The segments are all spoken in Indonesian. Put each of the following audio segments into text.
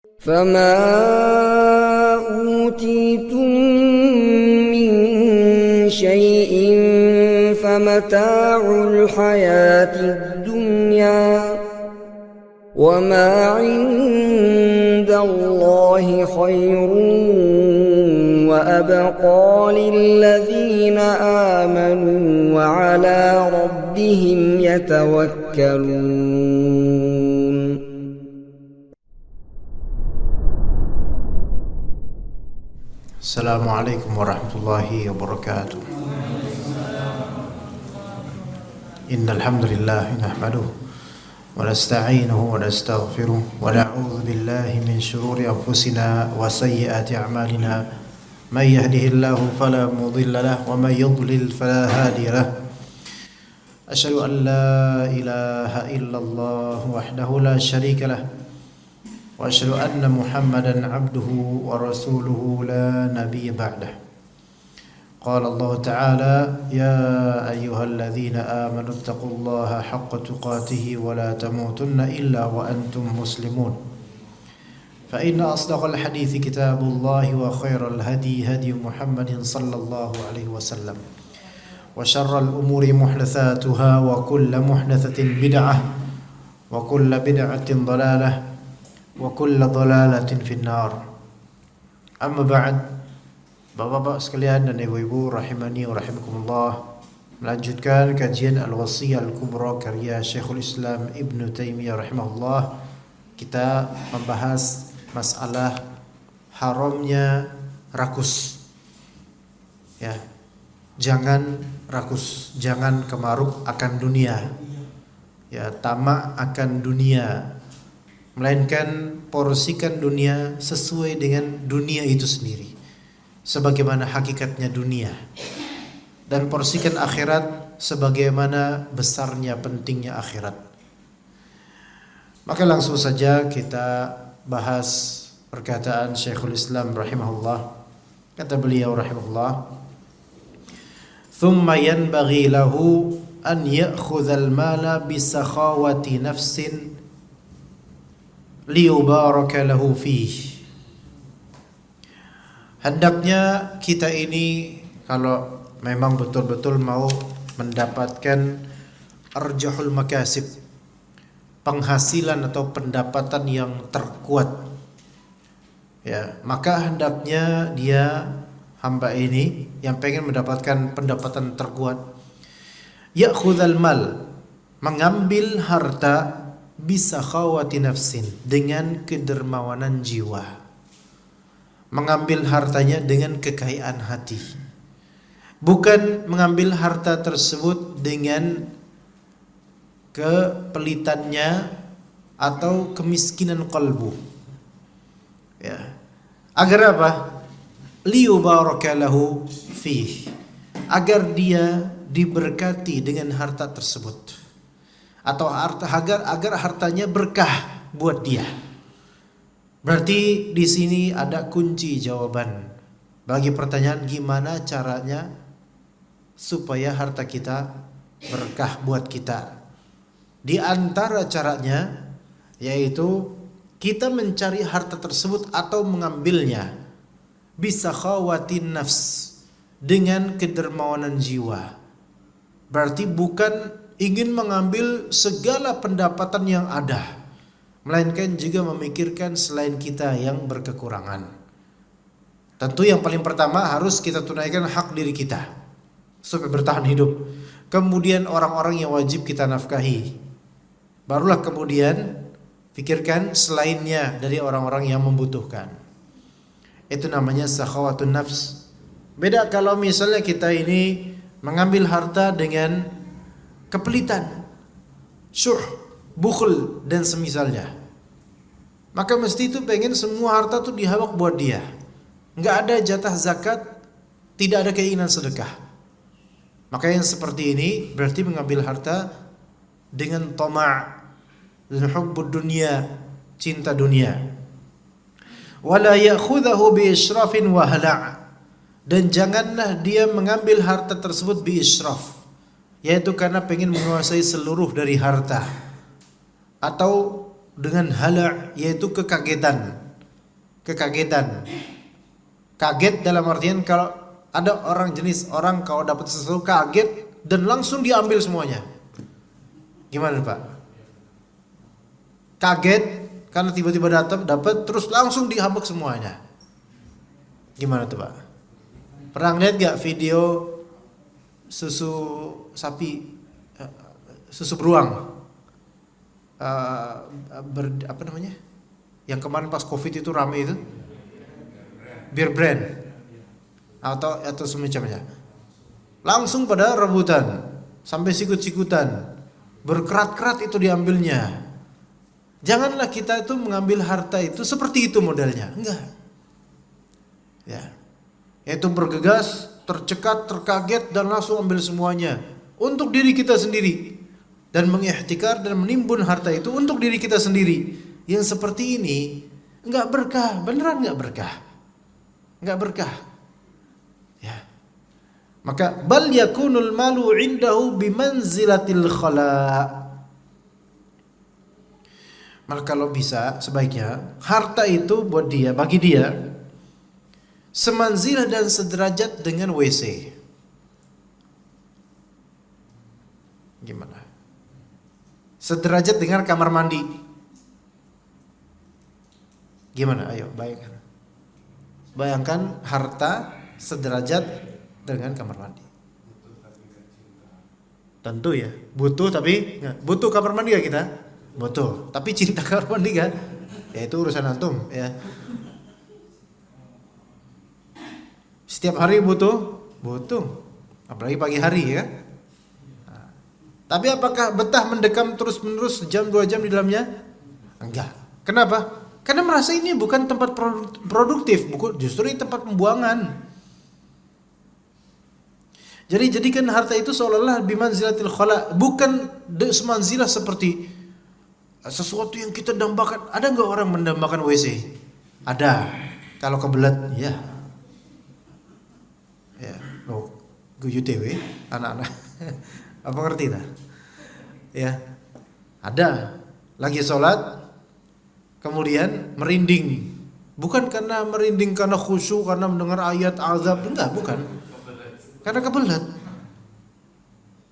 فما أوتيتم من شيء فمتاع الحياة الدنيا وما عند الله خير وأبقى للذين آمنوا وعلى ربهم يتوكلون. Assalamualaikum warahmatullahi wabarakatuh. Innal hamdalillah nahmaduhu wa nasta'inuhu wa nastaghfiruh wa na'udzu billahi min shururi anfusina wa sayyiati a'malina. May yahdihillahu fala mudilla lahu wa may yudlil fala hadiya lahu. Asyhadu an la ilaha illallah wahdahu la syarika lahu wa asyhadu anna Muhammadan abduhu wa rasuluhu la nabiyya ba'dah. Qala Allah Ta'ala ya ayyuhalladzina amanu taqullaha haqqa tuqatih wa la tamutunna illa wa antum muslimun. Fa inna asdaqal hadithi kitabullah wa khairal hadi hadi Muhammadin sallallahu alaihi wasallam. Wa syarral umuri muhdatsatuha wa kullu muhdatsatin bid'ah wa kullu bid'atin dhalalah wa kullu dhalalatin finnar. Amma ba'd. Bapak-bapak sekalian dan ibu-ibu rahimani wa rahimakumullah, melanjutkan kajian Al-Wasiyah Al-Kubra karya Syekhul Islam Ibn Taimiyah rahimahullah. Kita membahas masalah haramnya rakus. Ya. Jangan rakus, jangan kemaruk akan dunia. Ya, tamak akan dunia. Melainkan porsikan dunia sesuai dengan dunia itu sendiri, sebagaimana hakikatnya dunia, dan porsikan akhirat sebagaimana besarnya pentingnya akhirat. Maka langsung saja kita bahas perkataan Syekhul Islam rahimahullah. Kata beliau rahimahullah, "Thumma yanbaghi lahu an ya'khudhal mala bisakhawati nafsin liyubaraka lahu fih." Hendaknya kita ini kalau memang betul-betul mau mendapatkan arjahul makasib, penghasilan atau pendapatan yang terkuat, ya, maka hendaknya dia, hamba ini yang pengen mendapatkan pendapatan terkuat, ya'khudhal mal, mengambil harta, bisa khawati nafsin, dengan kedermawanan jiwa, mengambil hartanya dengan kekayaan hati, bukan mengambil harta tersebut dengan kepelitannya atau kemiskinan qalbu. Ya. Agar apa? Liyubaraka lahu fih, agar dia diberkati dengan harta tersebut, atau agar hartanya berkah buat dia. Berarti di sini ada kunci jawaban bagi pertanyaan gimana caranya supaya harta kita berkah buat kita. Di antara caranya yaitu kita mencari harta tersebut atau mengambilnya bisa khawatin nafs, dengan kedermawanan jiwa. Berarti bukan ingin mengambil segala pendapatan yang ada, melainkan juga memikirkan selain kita yang berkekurangan. Tentu yang paling pertama harus kita tunaikan hak diri kita supaya bertahan hidup. Kemudian orang-orang yang wajib kita nafkahi. Barulah kemudian pikirkan selainnya dari orang-orang yang membutuhkan. Itu namanya sakhawatun nafs. Beda kalau misalnya kita ini mengambil harta dengan kepelitan, syuh, bukhul dan semisalnya. Maka mesti itu pengen semua harta itu dihawak buat dia. Enggak ada jatah zakat, tidak ada keinginan sedekah. Maka yang seperti ini berarti mengambil harta dengan tama' dan hubbud dunia, cinta dunia. Wala ya'khudhahu bi israfin wa hala', dan janganlah dia mengambil harta tersebut bi israf, yaitu karena pengen menguasai seluruh dari harta, atau dengan hala', yaitu kekagetan, kekagetan. Kaget dalam artian kalau ada orang kalau dapat sesuatu kaget dan langsung diambil semuanya. Gimana Pak? Kaget karena tiba-tiba dapat terus langsung dihabek semuanya. Gimana tuh Pak? Pernah lihat gak video susu sapi, susu beruang? Apa namanya? Yang kemarin pas Covid itu rame itu? Beer brand atau semacamnya. Langsung pada rebutan sampai sikut-sikutan, berkerat-kerat itu diambilnya. Janganlah kita itu mengambil harta itu seperti itu modelnya, enggak. Ya, yaitu bergegas, tercekat, terkaget dan langsung ambil semuanya untuk diri kita sendiri dan mengikhtikar dan menimbun harta itu untuk diri kita sendiri. Yang seperti ini enggak berkah, beneran enggak berkah. Enggak berkah. Ya. Maka bal yakunul malu indahu bimanzilatil khala. Maka kalau bisa sebaiknya harta itu buat dia, bagi dia semanzilah dan sederajat dengan WC. Gimana? Sederajat dengan kamar mandi. Gimana? Ayo bayangkan. Bayangkan harta sederajat dengan kamar mandi. Tentu ya, butuh tapi butuh kamar mandi gak kita? Butuh, tapi cinta kamar mandi kan? Ya itu urusan antum ya. Setiap hari butuh, apalagi pagi hari ya. Nah, tapi apakah betah mendekam terus-menerus sejam 2 jam di dalamnya? Enggak. Kenapa? Karena merasa ini bukan tempat produktif, justru ini tempat pembuangan. Jadi jadikan harta itu seolah-olah bimanzilatil khala, bukan semanzilah seperti sesuatu yang kita dambakan. Ada enggak orang mendambakan WC? Ada. Kalau kebelet, ya. Ya, GUTW anak-anak. Apa ngerti tak? Ya. Ada. Lagi sholat kemudian merinding, bukan karena merinding karena khusyuk, karena mendengar ayat azab, enggak, bukan. Karena kebelet.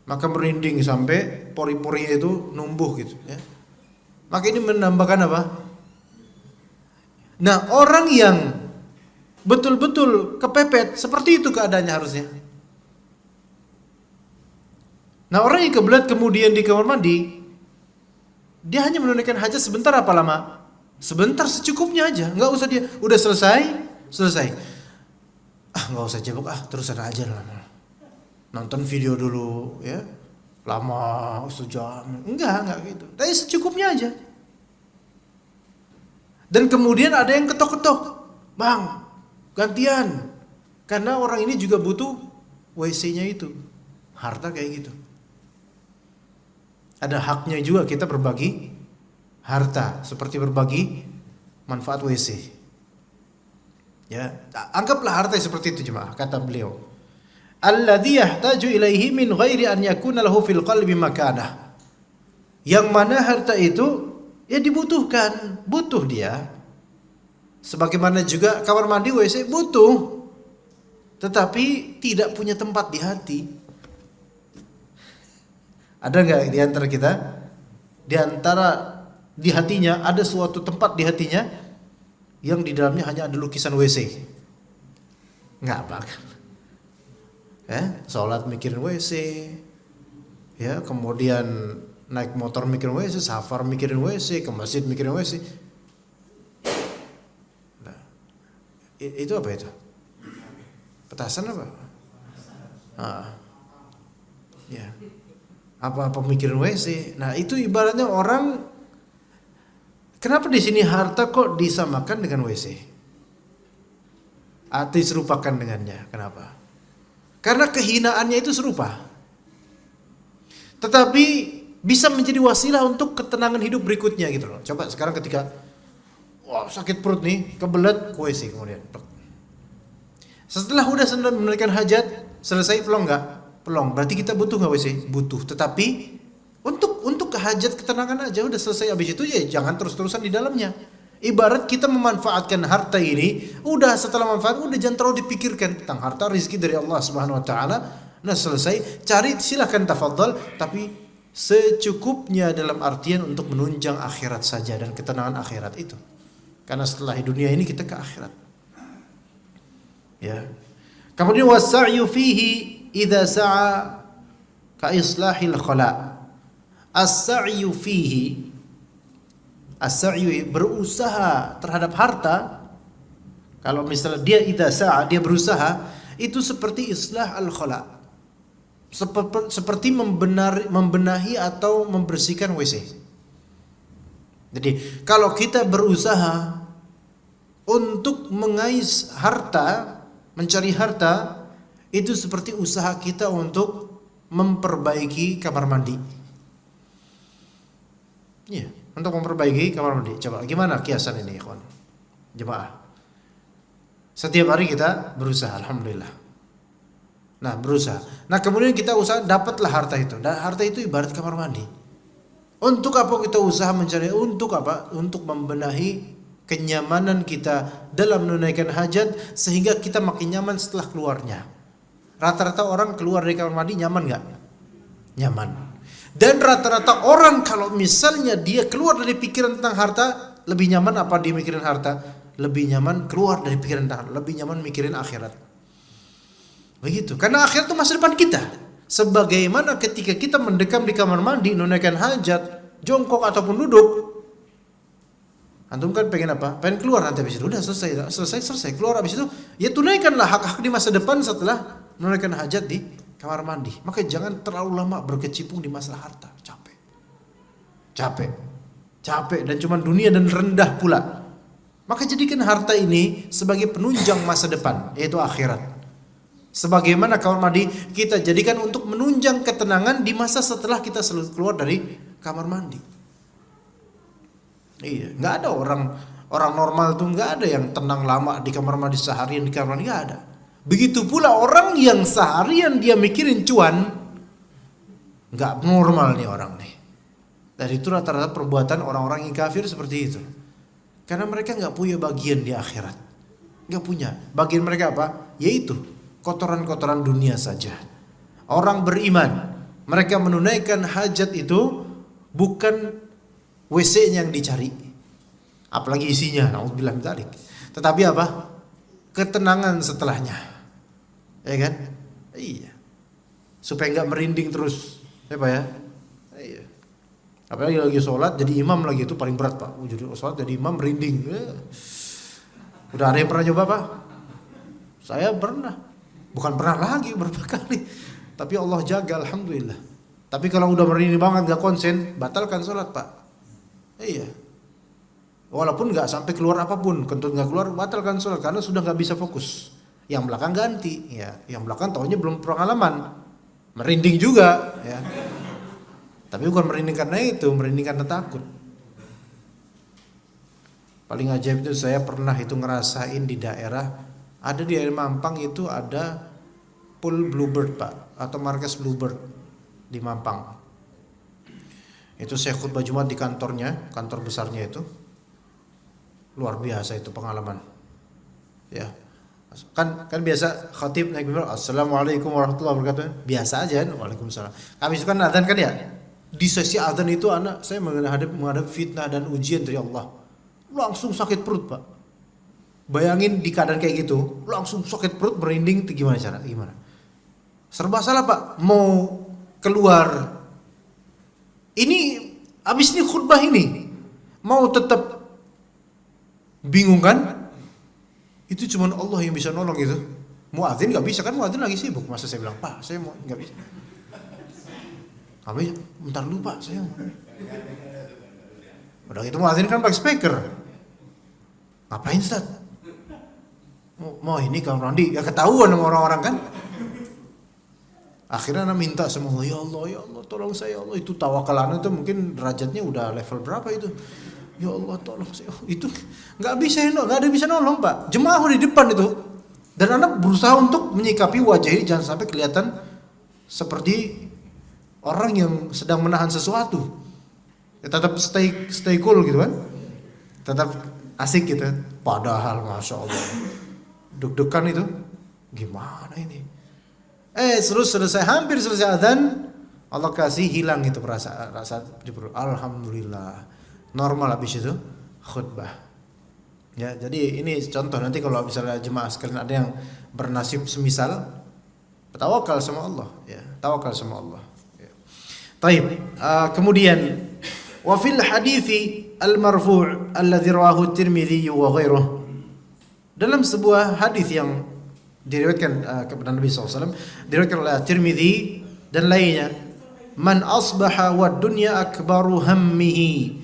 Maka merinding sampai pori-porinya itu numbuh gitu ya. Maka ini menambahkan apa? Nah, orang yang betul-betul kepepet seperti itu keadaannya harusnya. Nah, orang yang kebelet kemudian di kamar mandi, dia hanya menunaikan hajat sebentar apa lama? Sebentar, secukupnya aja, nggak usah dia udah selesai. Nggak usah jebok, terusan aja lama. Nonton video dulu ya, lama sejam, enggak gitu. Tapi secukupnya aja. Dan kemudian ada yang ketok-ketok, bang, gantian, karena orang ini juga butuh WC-nya itu, harta kayak gitu. Ada haknya juga kita berbagi harta, seperti berbagi manfaat WC. Ya, anggaplah harta seperti itu jemaah, kata beliau. Alladzi yahtaju ilaihi min ghairi an yakuna lahu fil qalbi makanah. Yang mana harta itu ya dibutuhkan, butuh dia. Sebagaimana juga kamar mandi WC butuh, tetapi tidak punya tempat di hati. Ada enggak di antara kita? Di antara di hatinya ada suatu tempat di hatinya yang di dalamnya hanya ada lukisan WC. Enggak bakal. Sholat mikirin WC. Ya, kemudian naik motor mikirin WC, safar mikirin WC, ke masjid mikirin WC. Nah, itu apa itu? Petasan apa? Ya. Apa-apa mikirin WC. Nah, itu ibaratnya orang. Kenapa di sini harta kok disamakan dengan WC? Atau diserupakan dengannya? Kenapa? Karena kehinaannya itu serupa. Tetapi bisa menjadi wasilah untuk ketenangan hidup berikutnya gitu loh. Coba sekarang ketika sakit perut nih, kebelet ke WC kemudian. Setelah udah menunaikan hajat, selesai pelong enggak? Pelong. Berarti kita butuh enggak WC? Butuh. Tetapi untuk hajat ketenangan aja udah selesai, habis itu ya jangan terus-terusan di dalamnya. Ibarat kita memanfaatkan harta ini, udah setelah manfaat, udah jangan terlalu dipikirkan tentang harta, rezeki dari Allah Subhanahu wa taala. Nah, selesai, cari silahkan tafadhol, tapi secukupnya dalam artian untuk menunjang akhirat saja dan ketenangan akhirat itu. Karena setelah dunia ini kita ke akhirat. Ya. Kemudian wasa'yu fihi idza sa'a ka islahil khala. As-sa'yu fihi, as-sa'yu berusaha terhadap harta. Kalau misalnya dia idza sa'a, dia berusaha, itu seperti islah al-khala. Seperti membenahi atau membersihkan WC. Jadi kalau kita berusaha untuk mengais harta, mencari harta, itu seperti usaha kita untuk memperbaiki kamar mandi. Iya, untuk memperbaiki kamar mandi. Coba gimana kiasan ini, ikhwan? Jemaah. Setiap hari kita berusaha, alhamdulillah. Nah, berusaha. Nah, kemudian kita usaha, dapatlah harta itu. Dan harta itu ibarat kamar mandi. Untuk apa kita usaha mencari? Untuk apa? Untuk membenahi kenyamanan kita dalam menunaikan hajat, sehingga kita makin nyaman setelah keluarnya. Rata-rata orang keluar dari kamar mandi nyaman gak? Nyaman. Dan rata-rata orang kalau misalnya dia keluar dari pikiran tentang harta, lebih nyaman apa dia mikirin harta? Lebih nyaman keluar dari pikiran tentang harta, lebih nyaman mikirin akhirat. Begitu, karena akhirat itu masa depan kita. Sebagaimana ketika kita mendekam di kamar mandi, menunaikan hajat, jongkok ataupun duduk, antum kan pengen apa? Pengen keluar nanti habis itu. Udah selesai keluar habis itu, ya tunaikanlah hak-hak di masa depan setelah menunaikan hajat di kamar mandi. Maka jangan terlalu lama berkecimpung di masalah harta. Capek dan cuma dunia dan rendah pula. Maka jadikan harta ini sebagai penunjang masa depan, yaitu akhirat. Sebagaimana kamar mandi kita jadikan untuk menunjang ketenangan di masa setelah kita keluar dari kamar mandi. Iya, nggak ada orang normal tuh, nggak ada yang tenang lama di kamar mandi seharian di kamar mandi, nggak ada. Begitu pula orang yang seharian dia mikirin cuan, nggak normal nih orang nih. Dan itu rata-rata perbuatan orang-orang yang kafir seperti itu. Karena mereka nggak punya bagian di akhirat, nggak punya. Bagian mereka apa? Yaitu kotoran-kotoran dunia saja. Orang beriman, mereka menunaikan hajat itu bukan WC-nya yang dicari, apalagi isinya, naudzubillah min dzalik. Tetapi apa? Ketenangan setelahnya, ya kan? Iya. Supaya nggak merinding terus, ya Pak ya? Iya. Apalagi lagi sholat jadi imam lagi, itu paling berat Pak. Jadi sholat jadi imam merinding. Udah ada yang pernah coba Pak? Saya pernah. Bukan pernah lagi, berapa kali. Tapi Allah jaga, alhamdulillah. Tapi kalau udah merinding banget, gak konsen, batalkan sholat Pak. Iya. Walaupun gak sampai keluar apapun, kentut gak keluar, batalkan sholat. Karena sudah gak bisa fokus. Yang belakang ganti, ya. Yang belakang taunya belum pengalaman, merinding juga, ya. Tapi bukan merinding karena itu, merinding karena takut. Paling ajaib itu saya pernah itu ngerasain di daerah. Ada di daerah Mampang itu ada pool Bluebird Pak, atau markas Bluebird di Mampang. Itu saya khutbah Jumat di kantornya, kantor besarnya itu. Luar biasa itu pengalaman. Ya. Kan biasa khatib naik mimbar, Assalamualaikum warahmatullahi wabarakatuh. Biasa aja, Waalaikumsalam. Habis itu kan adzan kan ya. Di sesi adzan itu saya menghadap fitnah dan ujian dari Allah. Langsung sakit perut Pak. Bayangin di keadaan kayak gitu, langsung sakit perut, merinding, gimana cara? Gimana? Serba salah Pak, mau keluar. Ini habis ini khutbah ini, mau tetap bingung kan? Itu cuma Allah yang bisa nolong itu. Muadzin nggak bisa kan, muadzin lagi sibuk. Masa saya bilang Pak, saya mau nggak bisa. Kami bentar dulu Pak, saya. Udah gitu muadzin kan pakai speaker. Ngapain Ustaz? Mau ini kamar mandi, ya ketahuan sama orang-orang kan. Akhirnya anak minta sama Allah, ya Allah tolong saya, ya Allah. Itu tawakal anak tuh mungkin derajatnya udah level berapa itu. Ya Allah tolong saya. Itu nggak ada bisa nolong Pak. Jemaah di depan itu, dan anak berusaha untuk menyikapi wajah ini jangan sampai kelihatan seperti orang yang sedang menahan sesuatu. Ya, tetap stay cool gitu kan. Tetap asik gitu. Padahal Masya Allah deg-degan itu, gimana ini? Selesai hampir selesai azan, Allah kasih hilang itu perasaan rasa di perut. Alhamdulillah. Normal habis itu khutbah. Ya, jadi ini contoh, nanti kalau misalnya jemaah sekalian ada yang bernasib semisal, tawakal sama Allah, ya, tawakal sama Allah. Ya. Taib. Kemudian wa fil hadithi al-marfu' alladhi rawahu at-Tirmidzi wa ghairuh. Dalam sebuah hadis yang diriwayatkan kepada Nabi SAW, diriwayatkan oleh Tirmidzi dan lainnya, man asbaha wa dunya akbaru hammihi,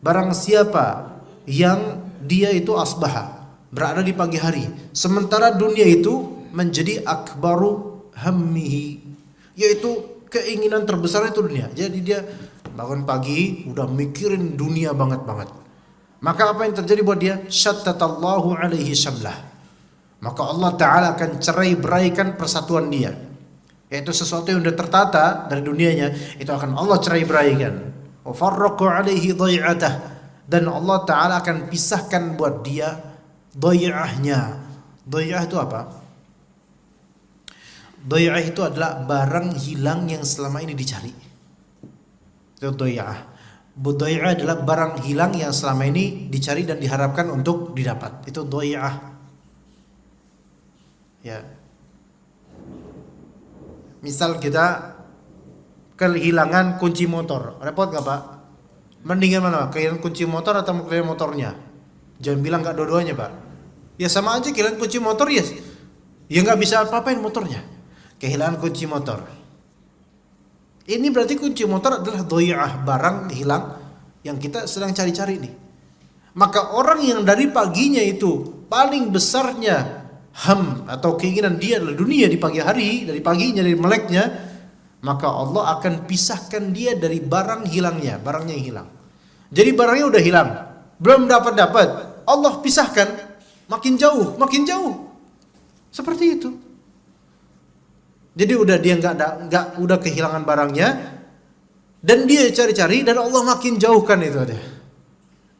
barang siapa yang dia itu asbaha, berada di pagi hari, sementara dunia itu menjadi akbaru hammihi, yaitu keinginan terbesar itu dunia. Jadi dia bangun pagi udah mikirin dunia banget. Maka apa yang terjadi buat dia? Syattatallahu alaihi syamlah. Maka Allah Ta'ala akan cerai-beraikan persatuan dia, yaitu sesuatu yang sudah tertata dari dunianya, itu akan Allah cerai-beraikan. Wa farraqa alaihi dhai'atah, dan Allah Ta'ala akan pisahkan buat dia dhai'ahnya. Dhai'ah itu apa? Dhai'ah itu adalah barang hilang yang selama ini dicari. Itu dhai'ah. Dhai'ah adalah barang hilang yang selama ini dicari dan diharapkan untuk didapat. Itu dhai'ah. Ya. Misal kita kehilangan kunci motor, repot nggak Pak? Mendingan mana? Kehilangan kunci motor atau kehilangan motornya? Jangan bilang nggak dua-duanya Pak. Ya sama aja kehilangan kunci motor ya. Ya nggak bisa apa-apain motornya. Kehilangan kunci motor. Ini berarti kunci motor adalah dhai'ah, barang hilang yang kita sedang cari-cari nih. Maka orang yang dari paginya itu paling besarnya atau keinginan dia adalah dunia di pagi hari, dari paginya, dari meleknya, maka Allah akan pisahkan dia dari barang hilangnya, barangnya yang hilang. Jadi barangnya udah hilang, belum dapat, Allah pisahkan, makin jauh. Seperti itu. Jadi udah dia nggak udah kehilangan barangnya, dan dia cari-cari, dan Allah makin jauhkan itu ada.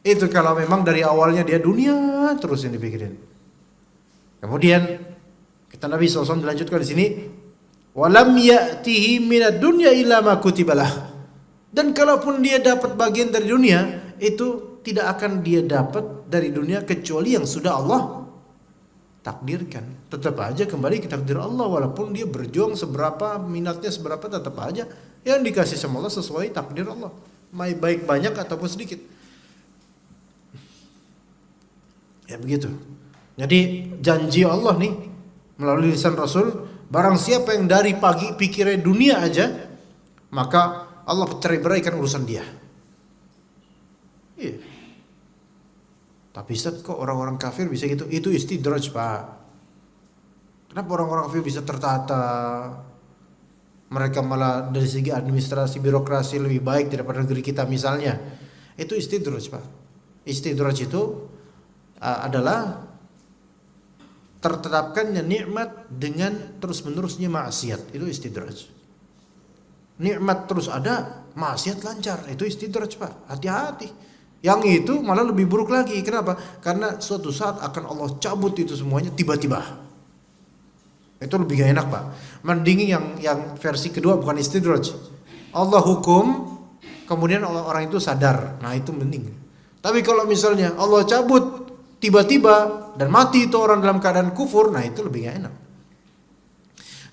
Itu kalau memang dari awalnya dia dunia terus yang dipikirin. Kemudian kata Nabi SAW dilanjutkan di sini, walam ya'tihi minad dunya illa ma kutibalah. Dan kalaupun dia dapat bagian dari dunia, itu tidak akan dia dapat dari dunia kecuali yang sudah Allah takdirkan. Tetap aja kembali ke takdir Allah, walaupun dia berjuang seberapa, minatnya seberapa, tetap aja yang dikasih sama Allah sesuai takdir Allah, baik banyak ataupun sedikit. Ya begitu. Jadi janji Allah nih melalui lisan Rasul, barang siapa yang dari pagi pikirnya dunia aja, maka Allah cerai-beraikan urusan dia. Iya. Tapi Ustaz, kok orang-orang kafir bisa gitu? Itu istidraj Pak. Kenapa orang-orang kafir bisa tertata? Mereka malah dari segi administrasi, birokrasi lebih baik daripada negeri kita misalnya. Itu istidraj Pak. Istidraj itu adalah tertetapkannya nikmat dengan terus-menerusnya maksiat. Itu istidraj. Nikmat terus ada, maksiat lancar. Itu istidraj Pak. Hati-hati. Yang itu malah lebih buruk lagi. Kenapa? Karena suatu saat akan Allah cabut itu semuanya tiba-tiba. Itu lebih gak enak Pak. Mending yang versi kedua bukan istidraj. Allah hukum, kemudian orang itu sadar. Nah itu mending. Tapi kalau misalnya Allah cabut tiba-tiba dan mati itu orang dalam keadaan kufur, nah itu lebih gak enak.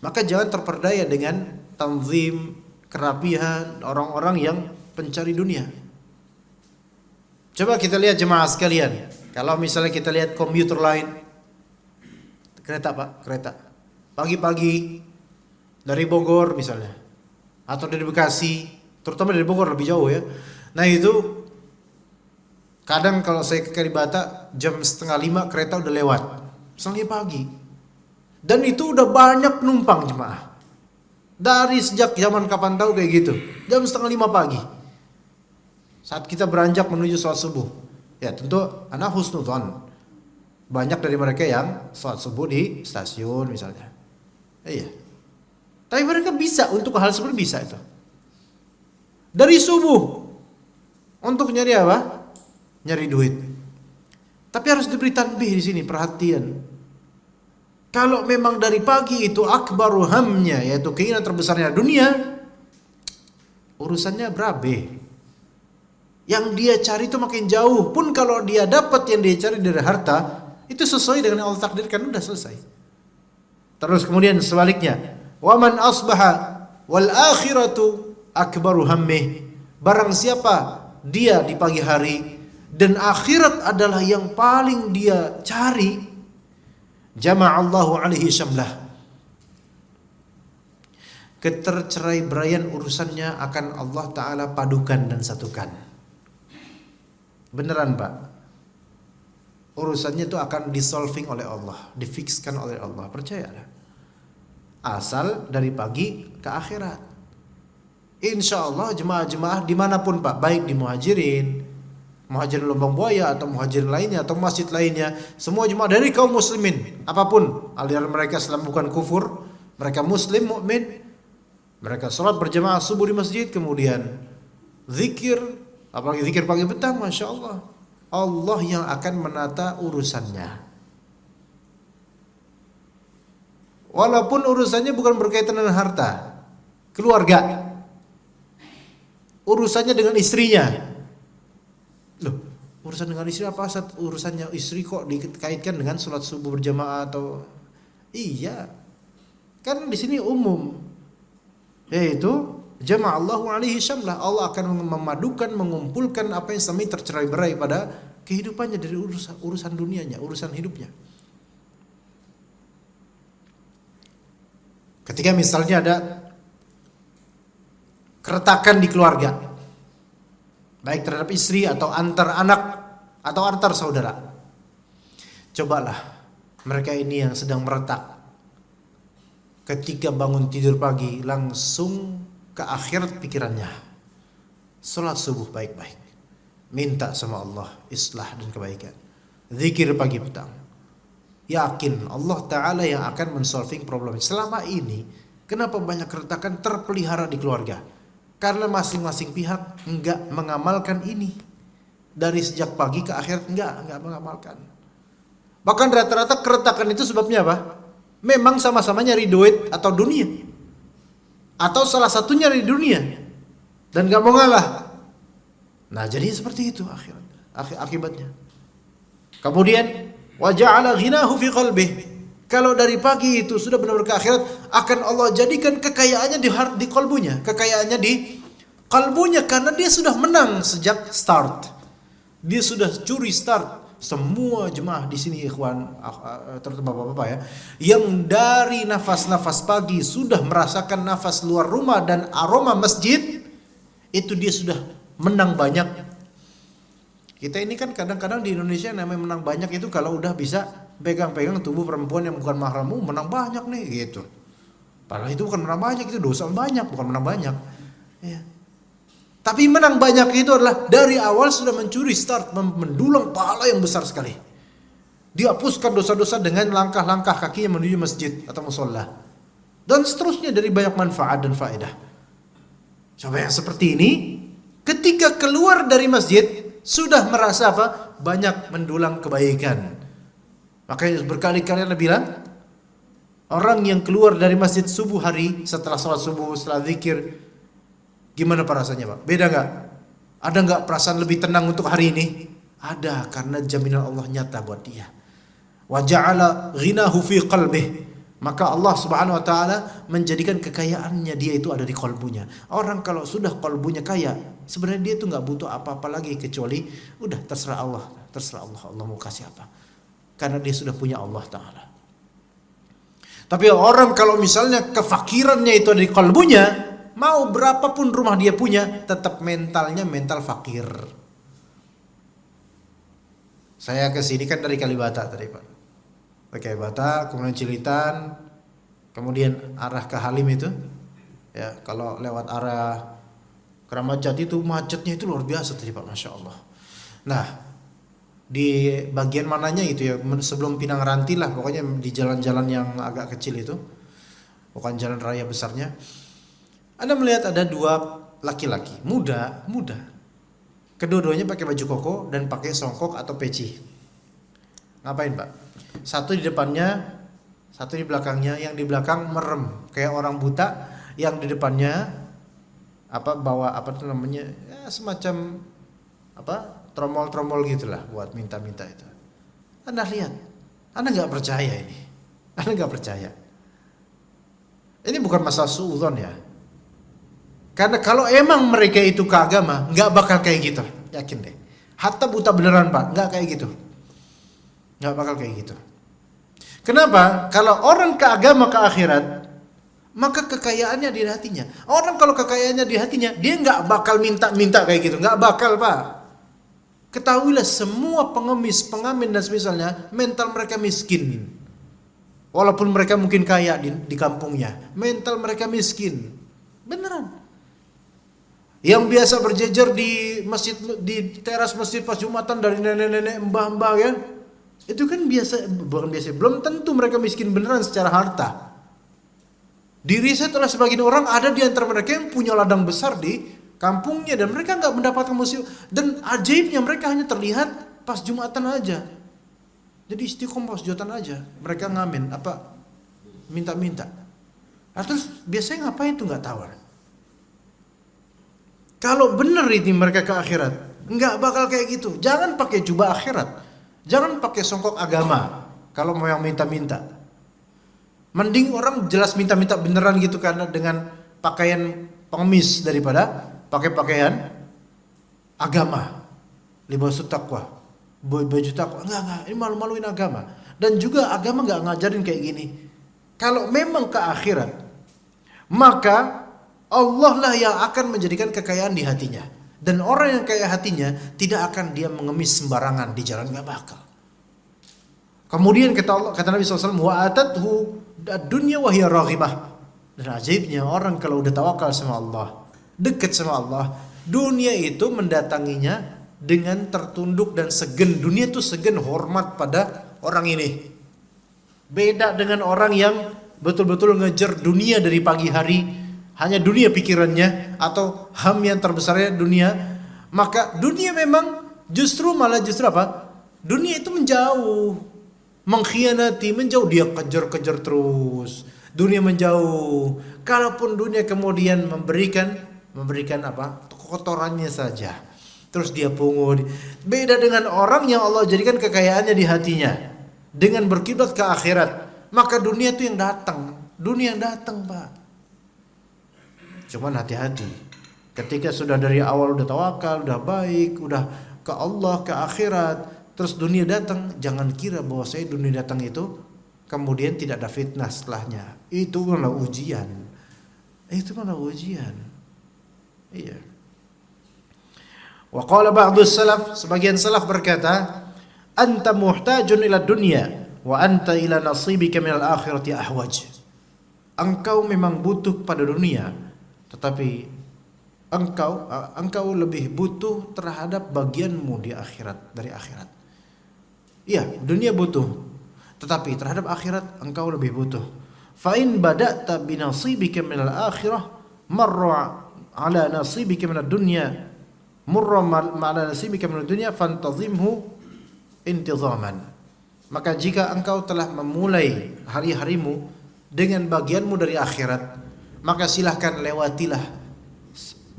Maka jangan terperdaya dengan tanzim, kerapihan orang-orang yang pencari dunia. Coba kita lihat jemaah sekalian, kalau misalnya kita lihat komuter lain, kereta Pak, kereta pagi-pagi dari Bogor misalnya, atau dari Bekasi, terutama dari Bogor lebih jauh ya. Nah itu kadang kalau saya ke Kalibata jam 4:30 kereta udah lewat, 4:30 pagi. Dan itu udah banyak penumpang jemaah. Dari sejak zaman kapan tahu kayak gitu, jam 4:30 pagi. Saat kita beranjak menuju sholat subuh. Ya tentu anak husnudzon. Banyak dari mereka yang sholat subuh di stasiun misalnya. Iya. Tapi mereka bisa untuk hal seperti bisa itu. Dari subuh. Untuk nyari apa? Nyari duit. Tapi harus diberi tanbih di sini, perhatian. Kalau memang dari pagi itu akbaru hamnya, yaitu keinginan terbesarnya dunia, urusannya berabe. Yang dia cari itu makin jauh. Pun kalau dia dapat yang dia cari dari harta, itu sesuai dengan yang Allah takdirkan, udah selesai. Terus kemudian sebaliknya, waman asbaha wal akhiratu akbaru hammih. Barang siapa dia di pagi hari dan akhirat adalah yang paling dia cari, jama'allahu alaihi syamlah. Keterceraiberaian urusannya akan Allah Ta'ala padukan dan satukan. Beneran Pak, urusannya itu akan disolving oleh Allah, difikskan oleh Allah, percayalah. Asal dari pagi ke akhirat. Insya Allah jemaah-jemaah dimanapun Pak, baik di Muhajirin Lombang Buaya atau Muhajirin lainnya atau masjid lainnya, semua jemaah dari kaum muslimin, apapun aliran mereka selama bukan kufur, mereka muslim, mukmin, mereka sholat berjamaah subuh di masjid, kemudian zikir, apalagi zikir pagi petang, Masya Allah, Allah yang akan menata urusannya. Walaupun urusannya bukan berkaitan dengan harta, keluarga, urusannya dengan istrinya. Loh, urusan dengan istri apa? Urusannya istri kok dikaitkan dengan sholat subuh berjamaah atau? Iya, kan di sini umum, yaitu jama'allahu alaihi syamlah. Allah akan memadukan, mengumpulkan apa yang selama ini tercerai-berai pada kehidupannya dari urusan dunianya, urusan hidupnya. Ketika misalnya ada keretakan di keluarga, baik terhadap istri atau antar anak atau antar saudara, cobalah mereka ini yang sedang meretak, ketika bangun tidur pagi langsung ke akhirat pikirannya, salat subuh baik-baik, minta sama Allah islah dan kebaikan, zikir pagi petang, yakin Allah Ta'ala yang akan mensolving problem. Selama ini kenapa banyak keretakan terpelihara di keluarga? Karena masing-masing pihak enggak mengamalkan ini. Dari sejak pagi ke akhirat enggak mengamalkan. Bahkan rata-rata keretakan itu sebabnya apa? Memang sama-sama nyari duit atau dunia, atau salah satunya dari dunia dan enggak mau ngalah. Nah, jadi seperti itu akibatnya. Kemudian wa ja'ala ghinahu fi qalbihi. Kalau dari pagi itu sudah benar-benar ke akhirat, akan Allah jadikan kekayaannya di kalbunya, kekayaannya di kalbunya, karena dia sudah menang sejak start. Dia sudah curi start. Semua jemaah di sini ikhwan, terutama bapak-bapak ya, yang dari nafas-nafas pagi sudah merasakan nafas luar rumah dan aroma masjid, itu dia sudah menang banyak. Kita ini kan kadang-kadang di Indonesia namanya menang banyak itu kalau udah bisa pegang-pegang tubuh perempuan yang bukan mahrammu, menang banyak nih gitu. Padahal itu bukan menang banyak, itu dosa banyak, bukan menang banyak. Ya. Tapi menang banyak itu adalah dari awal sudah mencuri start, mendulang pahala yang besar sekali. Dihapuskan dosa-dosa dengan langkah-langkah kakinya menuju masjid atau musola. Dan seterusnya dari banyak manfaat dan faedah. Coba yang seperti ini, ketika keluar dari masjid, sudah merasa apa? Banyak mendulang kebaikan. Makanya berkali-kali Nabi bilang, orang yang keluar dari masjid subuh hari, setelah sholat subuh, setelah zikir, gimana perasaannya Pak? Beda gak? Ada gak perasaan lebih tenang untuk hari ini? Ada, karena jaminan Allah nyata buat dia. Wa ja'ala ghinahu fi qalbih. Maka Allah Subhanahu wa taala menjadikan kekayaannya dia itu ada di kalbunya. Orang kalau sudah kalbunya kaya, sebenarnya dia itu enggak butuh apa-apa lagi kecuali udah terserah Allah Allah mau kasih apa. Karena dia sudah punya Allah Ta'ala. Tapi orang kalau misalnya kefakirannya itu ada di kalbunya, mau berapapun rumah dia punya, tetap mentalnya mental fakir. Saya kesini kan dari Kalibata tadi Pak. Kalibata, kemudian Cilitan, kemudian arah ke Halim itu. Ya, kalau lewat arah Keramat Jati itu macetnya itu luar biasa tadi Pak, Masya Allah. Nah, di bagian mananya itu ya, sebelum Pinang Ranti lah, pokoknya di jalan-jalan yang agak kecil itu, bukan jalan raya besarnya, Anda melihat ada dua laki-laki muda, kedua-duanya pakai baju koko dan pakai songkok atau peci. Ngapain, Pak? Satu di depannya, satu di belakangnya. Yang di belakang merem kayak orang buta, yang di depannya bawa ya, semacam tromol-tromol gitulah buat minta-minta itu. Anda lihat, Anda nggak percaya ini. Anda nggak percaya. Ini bukan masalah suudzon ya. Karena kalau emang mereka itu ke agama, nggak bakal kayak gitu, yakin deh. Hatta buta beneran, Pak, nggak kayak gitu, nggak bakal kayak gitu. Kenapa? Kalau orang ke agama, ke akhirat, maka kekayaannya di hatinya. Orang kalau kekayaannya di hatinya, dia nggak bakal minta-minta kayak gitu, nggak bakal, Pak. Ketahuilah semua pengemis, pengamen dan semisalnya, mental mereka miskin. Walaupun mereka mungkin kaya di kampungnya, mental mereka miskin. Beneran. Yang biasa berjejer di masjid, di teras masjid pas Jumatan dari nenek-nenek, mbah-mbah kan, itu kan bukan biasa, belum tentu mereka miskin beneran secara harta. Diriset oleh sebagian orang, ada di antara mereka yang punya ladang besar di kampungnya dan mereka nggak mendapatkan musibah. Dan ajaibnya mereka hanya terlihat pas Jumatan aja. Jadi istiqomah pas Jumatan aja, mereka ngamen minta-minta. Nah, terus biasanya ngapain tuh nggak tahu. Kalau benar ini mereka ke akhirat, nggak bakal kayak gitu. Jangan pakai jubah akhirat, jangan pakai songkok agama. Kalau mau yang minta-minta, mending orang jelas minta-minta beneran gitu, karena dengan pakaian pengemis daripada pakai pakaian agama, libasut taqwa, baju takwa. Enggak, ini malu-maluin agama. Dan juga agama nggak ngajarin kayak gini. Kalau memang ke akhirat, maka Allah lah yang akan menjadikan kekayaan di hatinya. Dan orang yang kaya hatinya tidak akan dia mengemis sembarangan di jalan, nggak bakal. Kemudian kata Nabi SAW, wa atathu ad-dunya wa hiya raghibah. Dan ajaibnya orang kalau udah tawakal sama Allah, dekat sama Allah, dunia itu mendatanginya dengan tertunduk dan segen. Dunia itu segen, hormat pada orang ini. Beda dengan orang yang betul-betul ngejar dunia dari pagi hari, hanya dunia pikirannya, atau ham yang terbesarnya dunia. Maka dunia memang justru apa? Dunia itu menjauh, mengkhianati, menjauh, dia kejar-kejar terus. Dunia menjauh. Kalaupun dunia kemudian memberikan kotorannya saja, terus dia pungut. Beda dengan orang yang Allah jadikan kekayaannya di hatinya dengan berkiblat ke akhirat, maka dunia itu yang datang. Dunia yang datang, Pak. Cuman hati-hati. Ketika sudah dari awal udah tawakal, udah baik, udah ke Allah, ke akhirat, terus dunia datang, jangan kira bahwa dunia datang itu kemudian tidak ada fitnah setelahnya. Itu malah ujian. Iya. Wa qala ba'du salaf, sebagian salaf berkata, anta muhtajun ila dunya wa anta ila nasibika minal akhirati ahwaj. Engkau memang butuh pada dunia, tetapi engkau lebih butuh terhadap bagianmu di akhirat, dari akhirat. Iya, dunia butuh, tetapi terhadap akhirat engkau lebih butuh. Fa in bada'ta bi nasibika minal akhirah marra ala nasibika minad dunya, murra ala nasibika minad dunya fantazimhu intizaman. Maka jika engkau telah memulai hari-harimu dengan bagianmu dari akhirat, maka silahkan lewatilah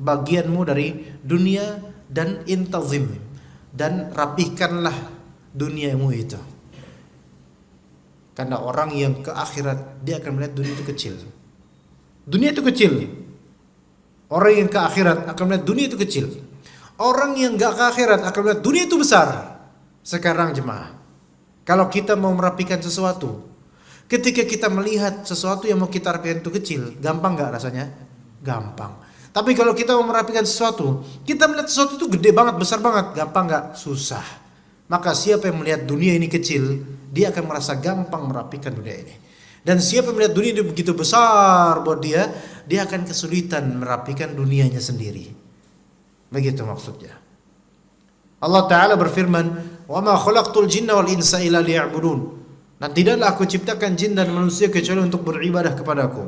bagianmu dari dunia dan intazim, dan rapihkanlah duniamu itu. Karena orang yang ke akhirat, dia akan melihat dunia itu kecil. Dunia itu kecil. Orang yang ke akhirat akan melihat dunia itu kecil. Orang yang gak ke akhirat akan melihat dunia itu besar. Sekarang jemaah, kalau kita mau merapikan sesuatu, ketika kita melihat sesuatu yang mau kita rapikan itu kecil, gampang gak rasanya? Gampang. Tapi kalau kita mau merapikan sesuatu, kita melihat sesuatu itu gede banget, besar banget, gampang gak? Susah. Maka siapa yang melihat dunia ini kecil, dia akan merasa gampang merapikan dunia ini. Dan siapa yang melihat dunia ini begitu besar buat dia akan kesulitan merapikan dunianya sendiri. Begitu maksudnya. Allah Ta'ala berfirman, wa ma khalaqtul jinna wal insa illa liya'budun. Dan tidaklah aku ciptakan jin dan manusia kecuali untuk beribadah kepadaku.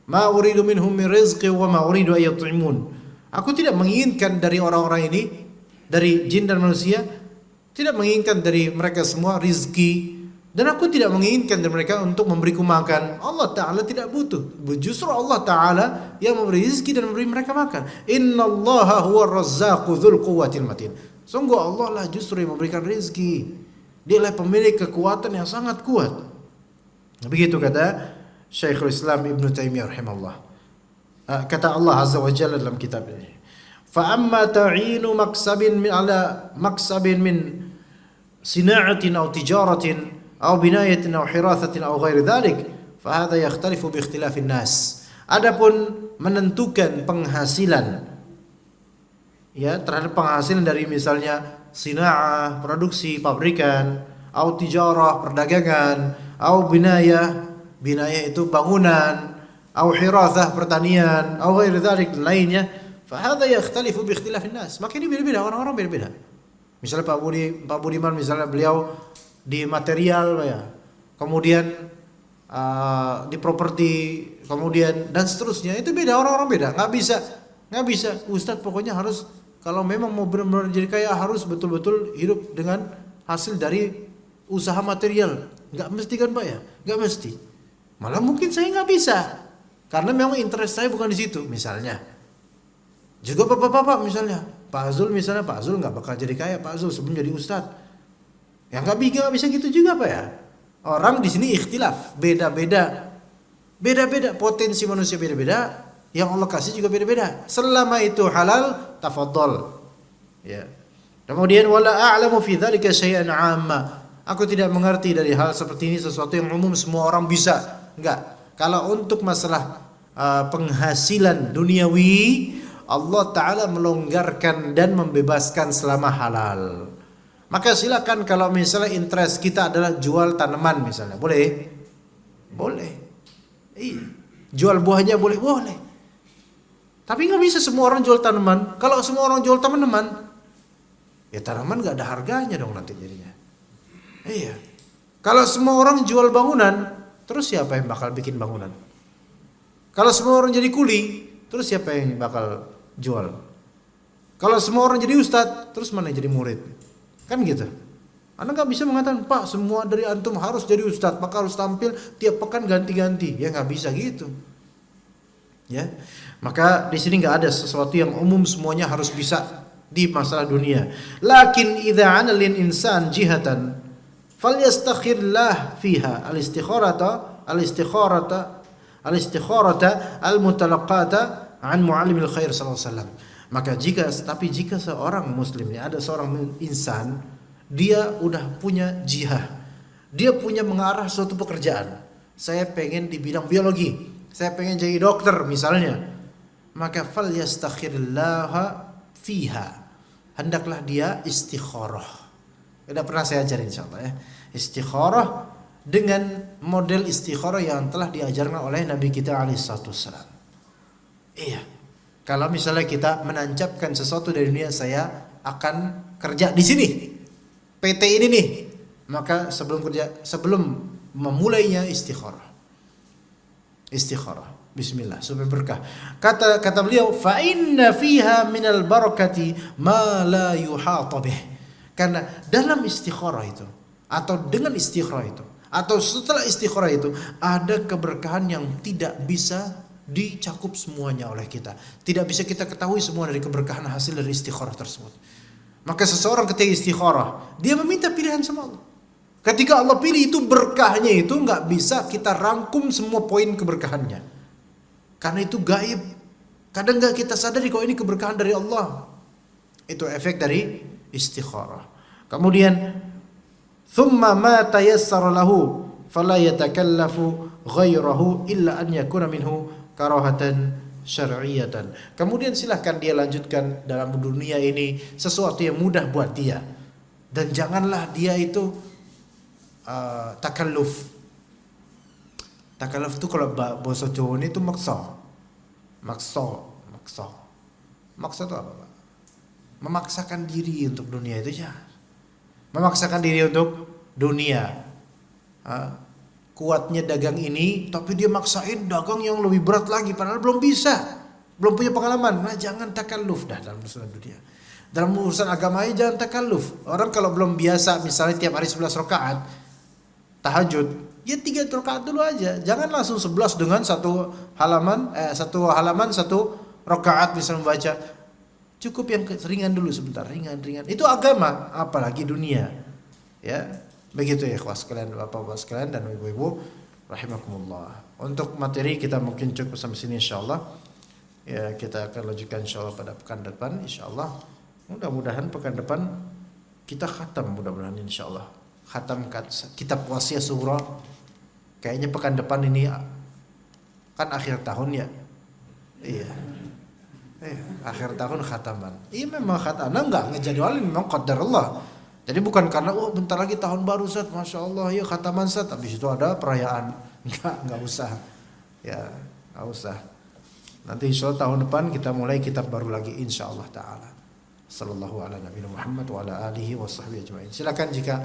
Ma uridu minhum min rizqi wa ma uridu ay yut'imun. Aku tidak menginginkan dari orang-orang ini, dari jin dan manusia, tidak menginginkan dari mereka semua rizki, dan aku tidak menginginkan dari mereka untuk memberiku makan. Allah Ta'ala tidak butuh. Justru Allah Ta'ala yang memberi rizki dan memberi mereka makan. Innallaha huwa razzaqu dzul quwwatil matin. Sungguh Allah lah justru yang memberikan rizki. Dialah pemilik kekuatan yang sangat kuat. Begitu kata Syekhul Islam Ibn Taimiyah rahimahullah. Kata Allah Azza wa Jalla dalam kitab ini. Fa amma ta'inu maksabin min ala maksabin min sina'atin aw tijaratin aw binayatin aw hirathatin aw ghairi dhalik fa hadha yakhtalifu bi ikhtilafin nas. Adapun menentukan penghasilan ya terhadap penghasilan dari misalnya sina'ah, produksi pabrikan, au tijarah, perdagangan, au binayah itu bangunan, au hirathah pertanian, au ghairi dzalik lainnya, fa hadha yakhtalifu bi ikhtilafin nas. Maka ini beda-beda, orang-orang beda-beda. Misalnya Pak Budiman misalnya beliau di material ya, kemudian di properti, kemudian dan seterusnya, itu beda, orang-orang beda. Nggak bisa Ustadz pokoknya harus, kalau memang mau benar-benar jadi kaya harus betul-betul hidup dengan hasil dari usaha material. Nggak mesti kan Pak ya? Nggak mesti. Malah mungkin saya nggak bisa karena memang interest saya bukan di situ misalnya. Juga bapak-bapak misalnya, Pak Azul nggak bakal jadi kaya Pak Azul sebelum jadi ustadz. Yang nggak bisa gitu juga Pak ya. Orang di sini ikhtilaf, beda-beda, potensi manusia beda-beda, yang Allah kasih juga beda-beda. Selama itu halal, tafadhol. Ya. Kemudian wala a'lamu fi dzalika syai'an 'amma. Aku tidak mengerti dari hal seperti ini sesuatu yang umum semua orang bisa. Enggak. Kalau untuk masalah penghasilan duniawi, Allah Ta'ala melonggarkan dan membebaskan selama halal. Maka silakan kalau misalnya interest kita adalah jual tanaman misalnya, boleh? Boleh. Iya. Jual buahnya boleh? Boleh. Tapi nggak bisa semua orang jual tanaman. Kalau semua orang jual tanaman, ya tanaman nggak ada harganya dong nanti jadinya. Iya. Kalau semua orang jual bangunan, terus siapa yang bakal bikin bangunan? Kalau semua orang jadi kuli, terus siapa yang bakal jual? Kalau semua orang jadi ustadz, terus mana yang jadi murid? Kan gitu. Anda nggak bisa mengatakan, Pak semua dari antum harus jadi ustadz, maka harus tampil tiap pekan ganti-ganti. Ya nggak bisa gitu. Ya, maka di sini nggak ada sesuatu yang umum semuanya harus bisa di masalah dunia. Lakin idza 'ana lil insan jihatan falyastakhirlah fiha al-istikharata al-mutalaqqata an muallimil khair sallallahu alaihi wasallam. Maka jika seorang muslim, ada seorang insan, dia udah punya jihad, dia punya mengarah suatu pekerjaan. Saya pengen di bidang biologi, saya pengen jadi dokter misalnya, maka fal yastakhirillaha fiha, hendaklah dia istikharah. Sudah pernah saya ajarin insyaallah ya, istikharah dengan model istikharah yang telah diajarkan oleh Nabi kita alaihi wasallam. Iya. Kalau misalnya kita menancapkan sesuatu dari dunia, saya akan kerja di sini, PT ini nih, maka sebelum memulainya istikharah, bismillah supaya berkah. Kata beliau, fa inna fiha minal barakati ma la yuhata bih. Karena dalam istikharah itu, atau dengan istikharah itu, atau setelah istikharah itu, ada keberkahan yang tidak bisa dicakup semuanya oleh kita. Tidak bisa kita ketahui semua dari keberkahan hasil dari istikharah tersebut. Maka seseorang ketika istikharah, dia meminta pilihan sama Allah. Ketika Allah pilih itu berkahnya itu nggak bisa kita rangkum semua poin keberkahannya. Karena itu gaib. Kadang nggak kita sadari kalau ini keberkahan dari Allah. Itu efek dari istikharah. Kemudian, thumma ma tayassara lahu fala yatakallafu ghairahu illa an yakuna minhu karahatan syar'iyatan. Kemudian silahkan dia lanjutkan dalam dunia ini sesuatu yang mudah buat dia, dan janganlah dia itu takalluf. Takalluf itu kalau bahasa Jawa itu maksa itu apa Pak? Memaksakan diri untuk dunia itu ya. Memaksakan diri untuk dunia. Kuatnya dagang ini, tapi dia maksain dagang yang lebih berat lagi, padahal belum bisa, belum punya pengalaman. Nah, jangan takalluf dah dalam urusan dunia. Dalam urusan agama ini jangan takalluf. Orang kalau belum biasa misalnya tiap hari 11 rakaat tahajud, ya 3 rakaat dulu aja. Jangan langsung 11 dengan satu halaman satu rakaat misalnya membaca. Cukup yang ringan dulu sebentar, ringan. Itu agama, apalagi dunia. Ya. Begitu ya ikhwas sekalian, Bapak-bapak sekalian dan Ibu-ibu rahimakumullah. Untuk materi kita mungkin cukup sampai sini insyaallah. Ya, kita akan lanjutkan insyaallah pada pekan depan insyaallah. Mudah-mudahan pekan depan kita khatam, mudah-mudahan insyaallah. Khatam kitab Wasiyyah Sughra. Kayaknya pekan depan ini kan akhir tahun ya. Iya. Akhir tahun khataman. Iya memang khataman enggak ngejadwalin, memang qadar Allah. Jadi bukan karena bentar lagi tahun baru Ustaz, Masya Allah ya khataman Ustaz, habis itu ada perayaan. Enggak usah. Ya, enggak usah. Nanti insyaallah tahun depan kita mulai kitab baru lagi insyaallah taala. Sallallahu ala nabiyina Muhammad wa ala alihi wa sahbihi ajma'in. Silakan jika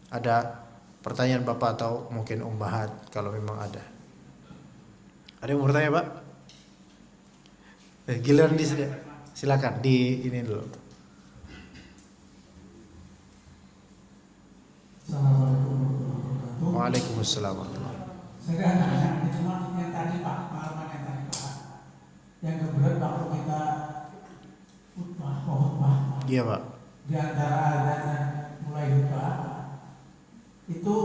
ada pertanyaan Bapak atau mungkin ummahat kalau memang ada. Ada yang mau bertanya, Pak? Giliran di sini. Silakan di ini dulu. Assalamualaikum warahmatullahi wabarakatuh. Waalaikumsalam warahmatullahi wabarakatuh. Saya ada nanya, cuma yang tadi Pak, pengalaman yang tadi Pak, yang kebetulan waktu kita khutbah Iya, Pak. di antara azan dan mulai khutbah itu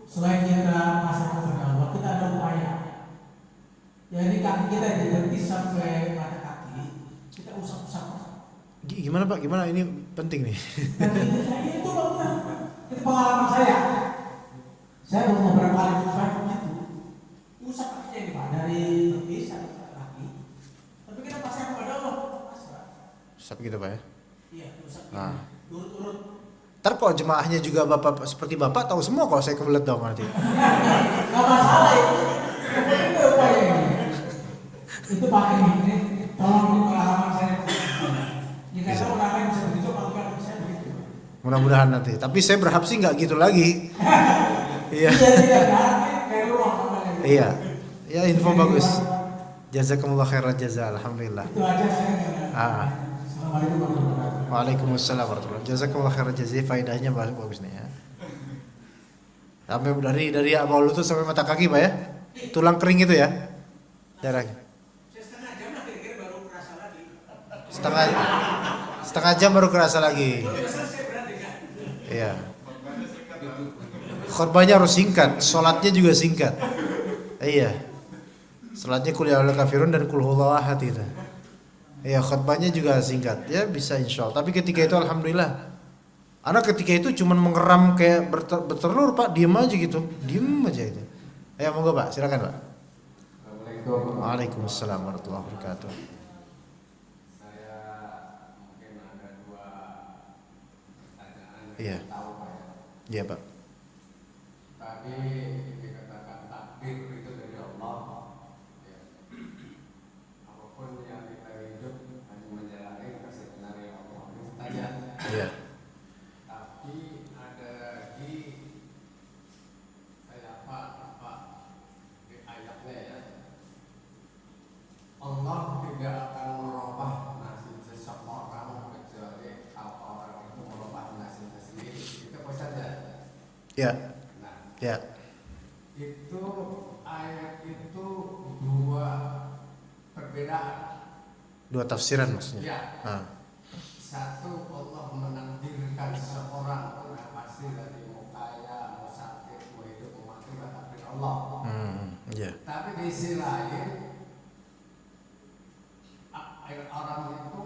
selain kita masuk ke Allah, kita ada upaya. Jadi kaki kita diganti sampai mata kaki, kita usap-usap. Gimana Pak? Gimana ini penting nih? Dan itu benar. Itu pengalaman saya. Saya mau beberapa kali khutbah begitu. Usap kakinya ini Pak, dari betis sampai kaki. Tapi kita pasrah kepada Allah. Usap gitu Pak ya? Iya, usap. Urut-urut. Ntar kok jemaahnya juga Bapak seperti Bapak tahu semua kalau saya kebelet dong nanti. Gak masalah itu. Itu upaya ini. Itu Pak ini tolong ini pengalaman saya. Jika saya orang lain bisa begitu, kalau kan saya begitu. Mudah-mudahan nanti. Tapi saya berharap sih nggak gitu lagi. Iya. Iya. Ya info bagus. Jazakumullah khairan jaza. Alhamdulillah. Itu aja saya. Assalamualaikum warahmatullahi wabarakatuh. Waalaikumsalam warahmatullahi wabarakatuh. Jazakumullah khairan jaza. Faedahnya bagus nih ya. Sampai dari awal lutut sampai mata kaki Pak ya. Tulang kering itu ya. Darah. Setengah jam lah kira-kira baru kerasa lagi. Setengah jam baru kerasa lagi. Iya. Khutbahnya harus singkat, sholatnya juga singkat. Iya. Sholatnya qul ya ayyuhal kafirun dan qul huwallahu ahad itu. Iya, khutbahnya juga singkat. Ya bisa insyaallah. Tapi ketika itu alhamdulillah. Anak ketika itu cuman mengeram kayak bertelur Pak, diem aja gitu. Diem aja itu. Ayo monggo Pak, silakan Pak. Assalamualaikum. Waalaikumsalam warahmatullahi wabarakatuh. Saya mungkin ada 2 pertanyaan yang Iya. tahu Pak ya. Iya Pak. Tadi dikatakan takdir itu dari Allah. Ya. Apapun yang kita hidup hanya menjalani kesenangan Allah itu saja. Iya. Tapi ada lagi saya apa di ayatnya ya. Allah tidak akan merubah nasib seseorang kecuali kalau orang itu merubah nasibnya sendiri. Itu apa saja? Ya. Nah, Ya. itu ayat itu 2 perbedaan. 2 tafsiran maksudnya. Ya. Ah. Satu, Allah menakdirkan seseorang pasti dari mau kaya, mau sakit, mau hidup, mau mati, takdir Allah. Iya. Tapi di sisi lain orang itu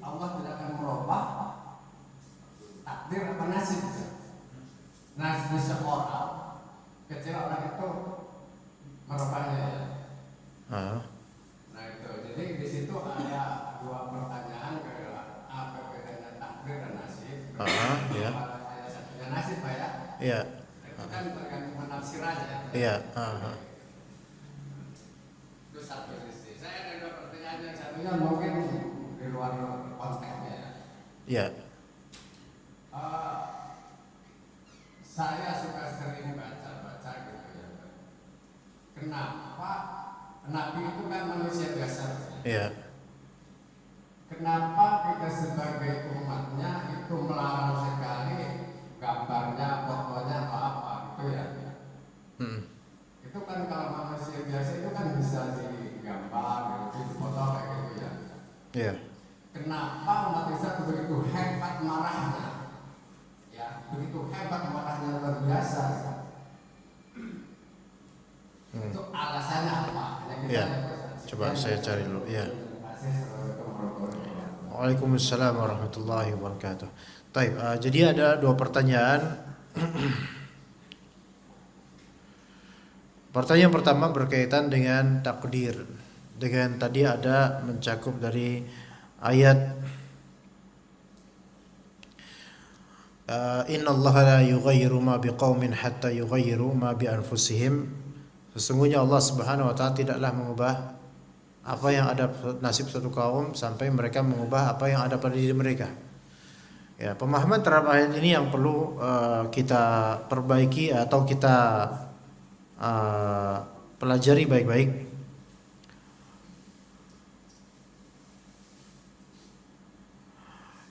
Allah tidak akan merubah takdir apa nasib. Nasib seseorang kecil orang itu merubahnya. Ah. Nah itu, jadi di situ ada 2 pertanyaan kayak apa bedanya takdir dan nasib. Iya. Ayat satunya nasib Pak ya. Iya. Itu kan tergantung penafsirannya. Iya. Itu satu sisi. Saya ada 2 pertanyaan, yang satunya mungkin di luar konteksnya ya. Iya. Saya suka sering baca gitu ya. Kenapa Nabi itu kan manusia biasa? Iya. Kenapa kita sebagai umatnya itu melarang sekali gambarnya, fotonya atau apa itu ya? Itu kan kalau manusia biasa itu kan bisa digambar, foto kayak gitu ya. Iya. Kenapa umat Islam begitu hebat marahnya? Ya, begitu hebat marahnya luar biasa. Itu alasannya apa? Ya, coba saya cari dulu. Ya. Waalaikumsalam warahmatullahi wabarakatuh. Taib, jadi ada dua pertanyaan. Pertanyaan pertama berkaitan dengan takdir. Dengan tadi ada mencakup dari ayat innallaha la yughayyiru ma biqaumin hatta yughayyiru ma bi anfusihim. Sesungguhnya Allah Subhanahu wa taala tidaklah mengubah apa yang ada nasib suatu kaum sampai mereka mengubah apa yang ada pada diri mereka. Ya, pemahaman terhadap ayat ini yang perlu kita perbaiki atau kita pelajari baik-baik.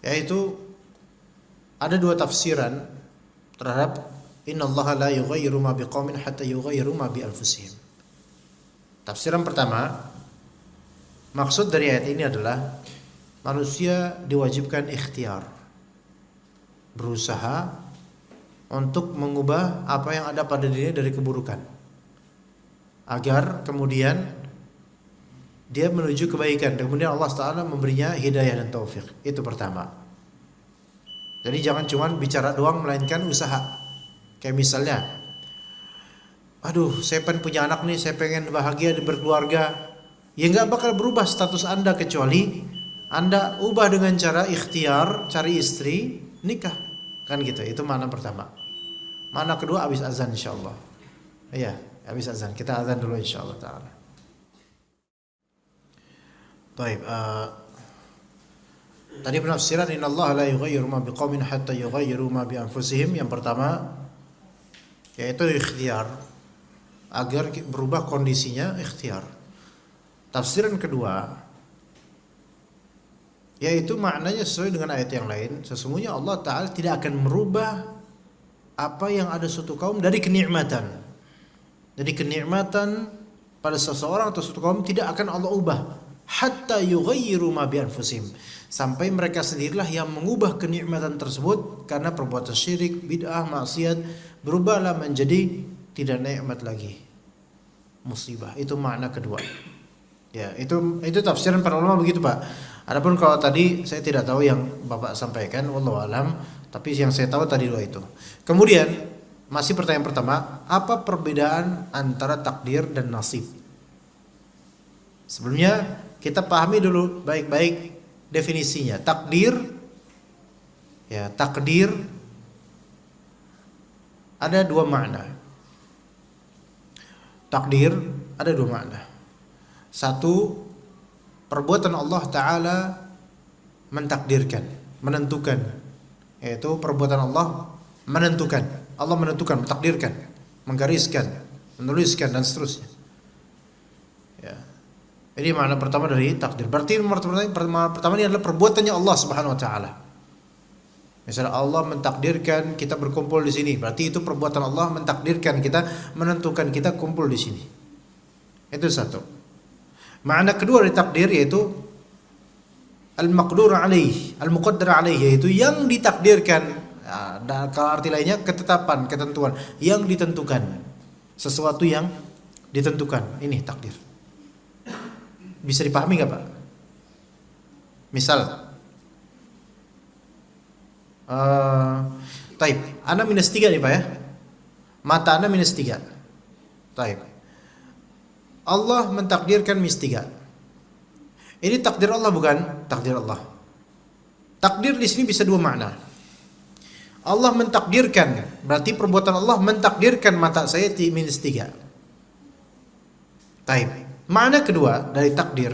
Yaitu ada dua tafsiran terhadap innallaha la yughayyiru ma biqaumin hatta yughayyiru ma bi anfusihim. Tafsiran pertama, maksud dari ayat ini adalah manusia diwajibkan ikhtiar, berusaha untuk mengubah apa yang ada pada dirinya dari keburukan, agar kemudian dia menuju kebaikan. Kemudian Allah Ta'ala memberinya hidayah dan taufik. Itu pertama. Jadi jangan cuma bicara doang, melainkan usaha. Kayak misalnya, aduh saya pengen punya anak nih, saya pengen bahagia berkeluarga. Ya nggak bakal berubah status Anda kecuali Anda ubah dengan cara ikhtiar, cari istri, nikah. Kan gitu, itu makna pertama. Makna kedua habis azan insyaallah. Iya, habis azan. Kita azan dulu insyaallah ta'ala. Baik, tadi penafsiran innallaha la yughayyiru ma biqaumin hatta yughayyiru ma bi anfusihim. Yang pertama yaitu ikhtiar, agar berubah kondisinya ikhtiar. Tafsiran kedua yaitu maknanya sesuai dengan ayat yang lain. Sesungguhnya Allah Ta'ala tidak akan merubah apa yang ada suatu kaum dari kenikmatan. Jadi kenikmatan pada seseorang atau suatu kaum tidak akan Allah ubah hatta yughayyiru ma bi anfusihim, sampai mereka sendirilah yang mengubah kenikmatan tersebut karena perbuatan syirik, bid'ah, maksiat, berubahlah menjadi tidak nikmat lagi, musibah. Itu makna kedua. Ya, itu tafsiran para ulama begitu, Pak. Adapun kalau tadi saya tidak tahu yang Bapak sampaikan, wallahu alam, tapi yang saya tahu tadi dua itu. Kemudian masih pertanyaan pertama, apa perbedaan antara takdir dan nasib? Sebelumnya kita pahami dulu baik-baik definisinya. Takdir ada dua makna. Takdir ada dua makna. Satu, perbuatan Allah Ta'ala mentakdirkan, menentukan. Yaitu perbuatan Allah menentukan. Allah menentukan, mentakdirkan, menggariskan, menuliskan dan seterusnya. Ya. Ini makna pertama dari takdir. Berarti pertama ini adalah perbuatannya Allah Subhanahu wa taala. Misalnya Allah mentakdirkan kita berkumpul di sini, berarti itu perbuatan Allah mentakdirkan kita, menentukan kita kumpul di sini. Itu satu. Makna kedua dari takdir yaitu al-maqdur alaih, al-muqaddar alaih, yaitu yang ditakdirkan. Dan kalau arti lainnya ketetapan, ketentuan yang ditentukan, sesuatu yang ditentukan. Ini takdir. Bisa dipahami nggak, Pak? Misal, taib, Anda -3 nih, Pak ya. Mata Anda -3. Taib. Allah mentakdirkan -3. Ini takdir Allah bukan? Takdir Allah. Takdir di sini bisa dua makna. Allah mentakdirkan, berarti perbuatan Allah mentakdirkan mata saya -3. Taib. Makna kedua dari takdir,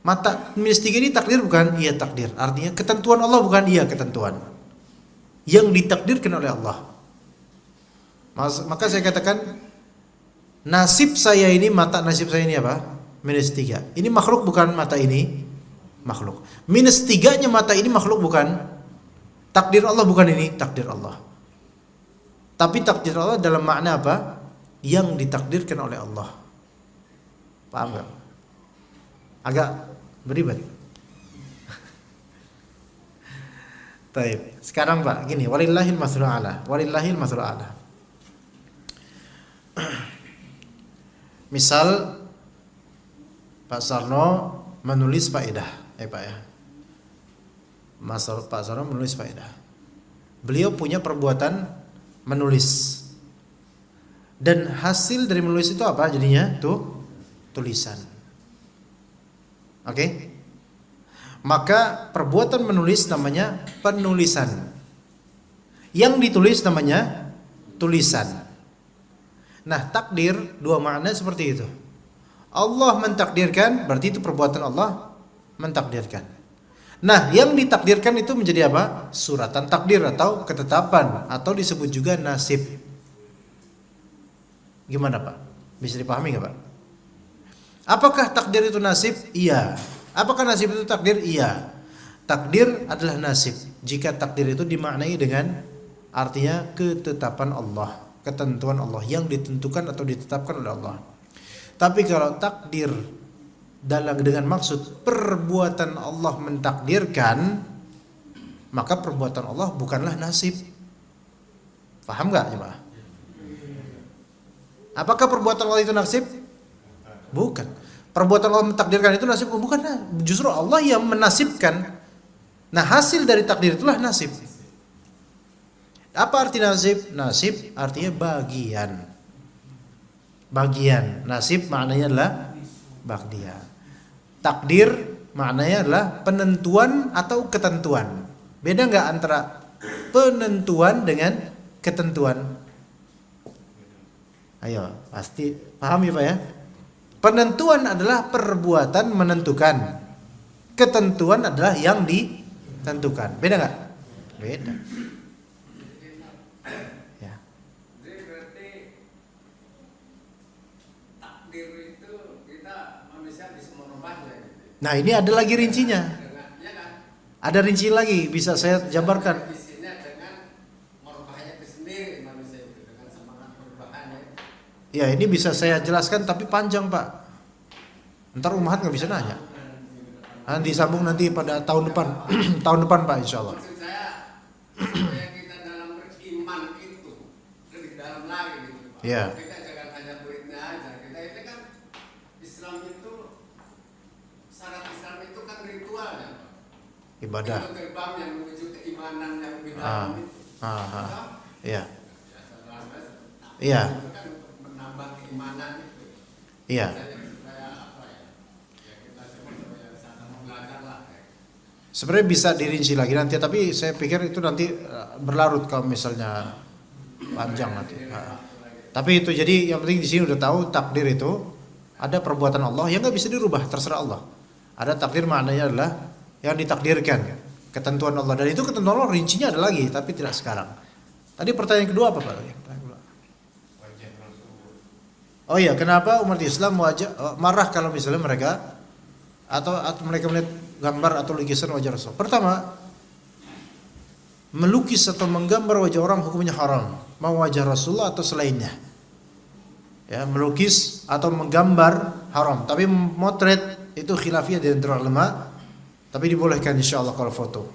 mata -3 ini takdir bukan? Iya takdir. Artinya ketentuan Allah bukan? Iya ketentuan. Yang ditakdirkan oleh Allah. Maka saya katakan nasib saya ini, mata nasib saya ini apa? -3. Ini makhluk bukan mata ini? makhluk. Minus 3-nya mata ini makhluk bukan? Takdir Allah bukan ini? Takdir Allah. Tapi takdir Allah dalam makna apa? Yang ditakdirkan oleh Allah. Paham gak? Agak beribad. Taib. Sekarang Pak, gini, walillahil mathalul a'la. Walillahil mathalul a'la. Misal Pak Sarno menulis faedah, Pak ya. Pak Sarno menulis faedah. Beliau punya perbuatan menulis. Dan hasil dari menulis itu apa jadinya? Tulisan. Oke? Maka perbuatan menulis namanya penulisan. Yang ditulis namanya tulisan. Nah, takdir dua makna seperti itu. Allah mentakdirkan, berarti itu perbuatan Allah mentakdirkan. Nah, yang ditakdirkan itu menjadi apa? Suratan takdir atau ketetapan, atau disebut juga nasib. Gimana Pak? Bisa dipahami nggak Pak? Apakah takdir itu nasib? Iya. Apakah nasib itu takdir? Iya. Takdir adalah nasib jika takdir itu dimaknai dengan artinya ketetapan Allah, ketentuan Allah yang ditentukan atau ditetapkan oleh Allah. Tapi kalau takdir dengan maksud perbuatan Allah mentakdirkan, maka perbuatan Allah bukanlah nasib. Paham nggak jemaah? Apakah perbuatan Allah itu nasib? Bukan. Perbuatan Allah mentakdirkan itu nasib, bukan. Justru Allah yang menasibkan. Nah, hasil dari takdir itulah nasib. Apa arti nasib? Nasib artinya bagian. Bagian. Nasib maknanya adalah bagian. Takdir maknanya adalah penentuan atau ketentuan. Beda nggak antara penentuan dengan ketentuan? Ayo, pasti paham ya Pak ya? Penentuan adalah perbuatan menentukan. Ketentuan adalah yang ditentukan. Beda nggak? Beda. Ya. Jadi berarti takdir itu kita manusia bisa merubahnya gitu. Nah, ini ada lagi rincinya. Ya kan? Ada rinci lagi, bisa saya jabarkan. Isinya dengan merubahnya itu sendiri manusia itu dengan semangat perubahannya. Ya, ini bisa saya jelaskan tapi panjang Pak. Ntar umat nggak bisa nanya. Disambung nanti pada tahun depan. Tahun depan Pak insya Allah. Maksud saya supaya kita dalam beriman itu lebih dalam lagi gitu Pak. Iya. Kita jangan hanya muridnya aja. Kita ini kan Islam itu, syarat Islam itu kan ritualnya Pak. Ibadah. Itu gerbang yang menuju keimanan yang lebih dalam itu. Iya. Iya. Iya. Itu kan untuk menambah keimanan itu. Iya. Supaya apa ya? Ya kita semua supaya sama belajar lah. Sebenarnya bisa dirinci lagi nanti, tapi saya pikir itu nanti berlarut kalau misalnya panjang nanti. Tapi itu jadi yang penting di sini udah tahu takdir itu ada perbuatan Allah yang nggak bisa dirubah, terserah Allah. Ada takdir maknanya adalah yang ditakdirkan, ketentuan Allah, dan itu ketentuan Allah rincinya ada lagi, tapi tidak sekarang. Tadi pertanyaan kedua apa Pak? Oh iya, kenapa umat Islam marah kalau misalnya mereka atau mereka melihat gambar atau lukisan wajah Rasul? Pertama, melukis atau menggambar wajah orang hukumnya haram, mau wajah Rasulullah atau selainnya. Ya, melukis atau menggambar haram, tapi motret itu khilafiyah di antara ulama, tapi dibolehkan insyaallah kalau foto.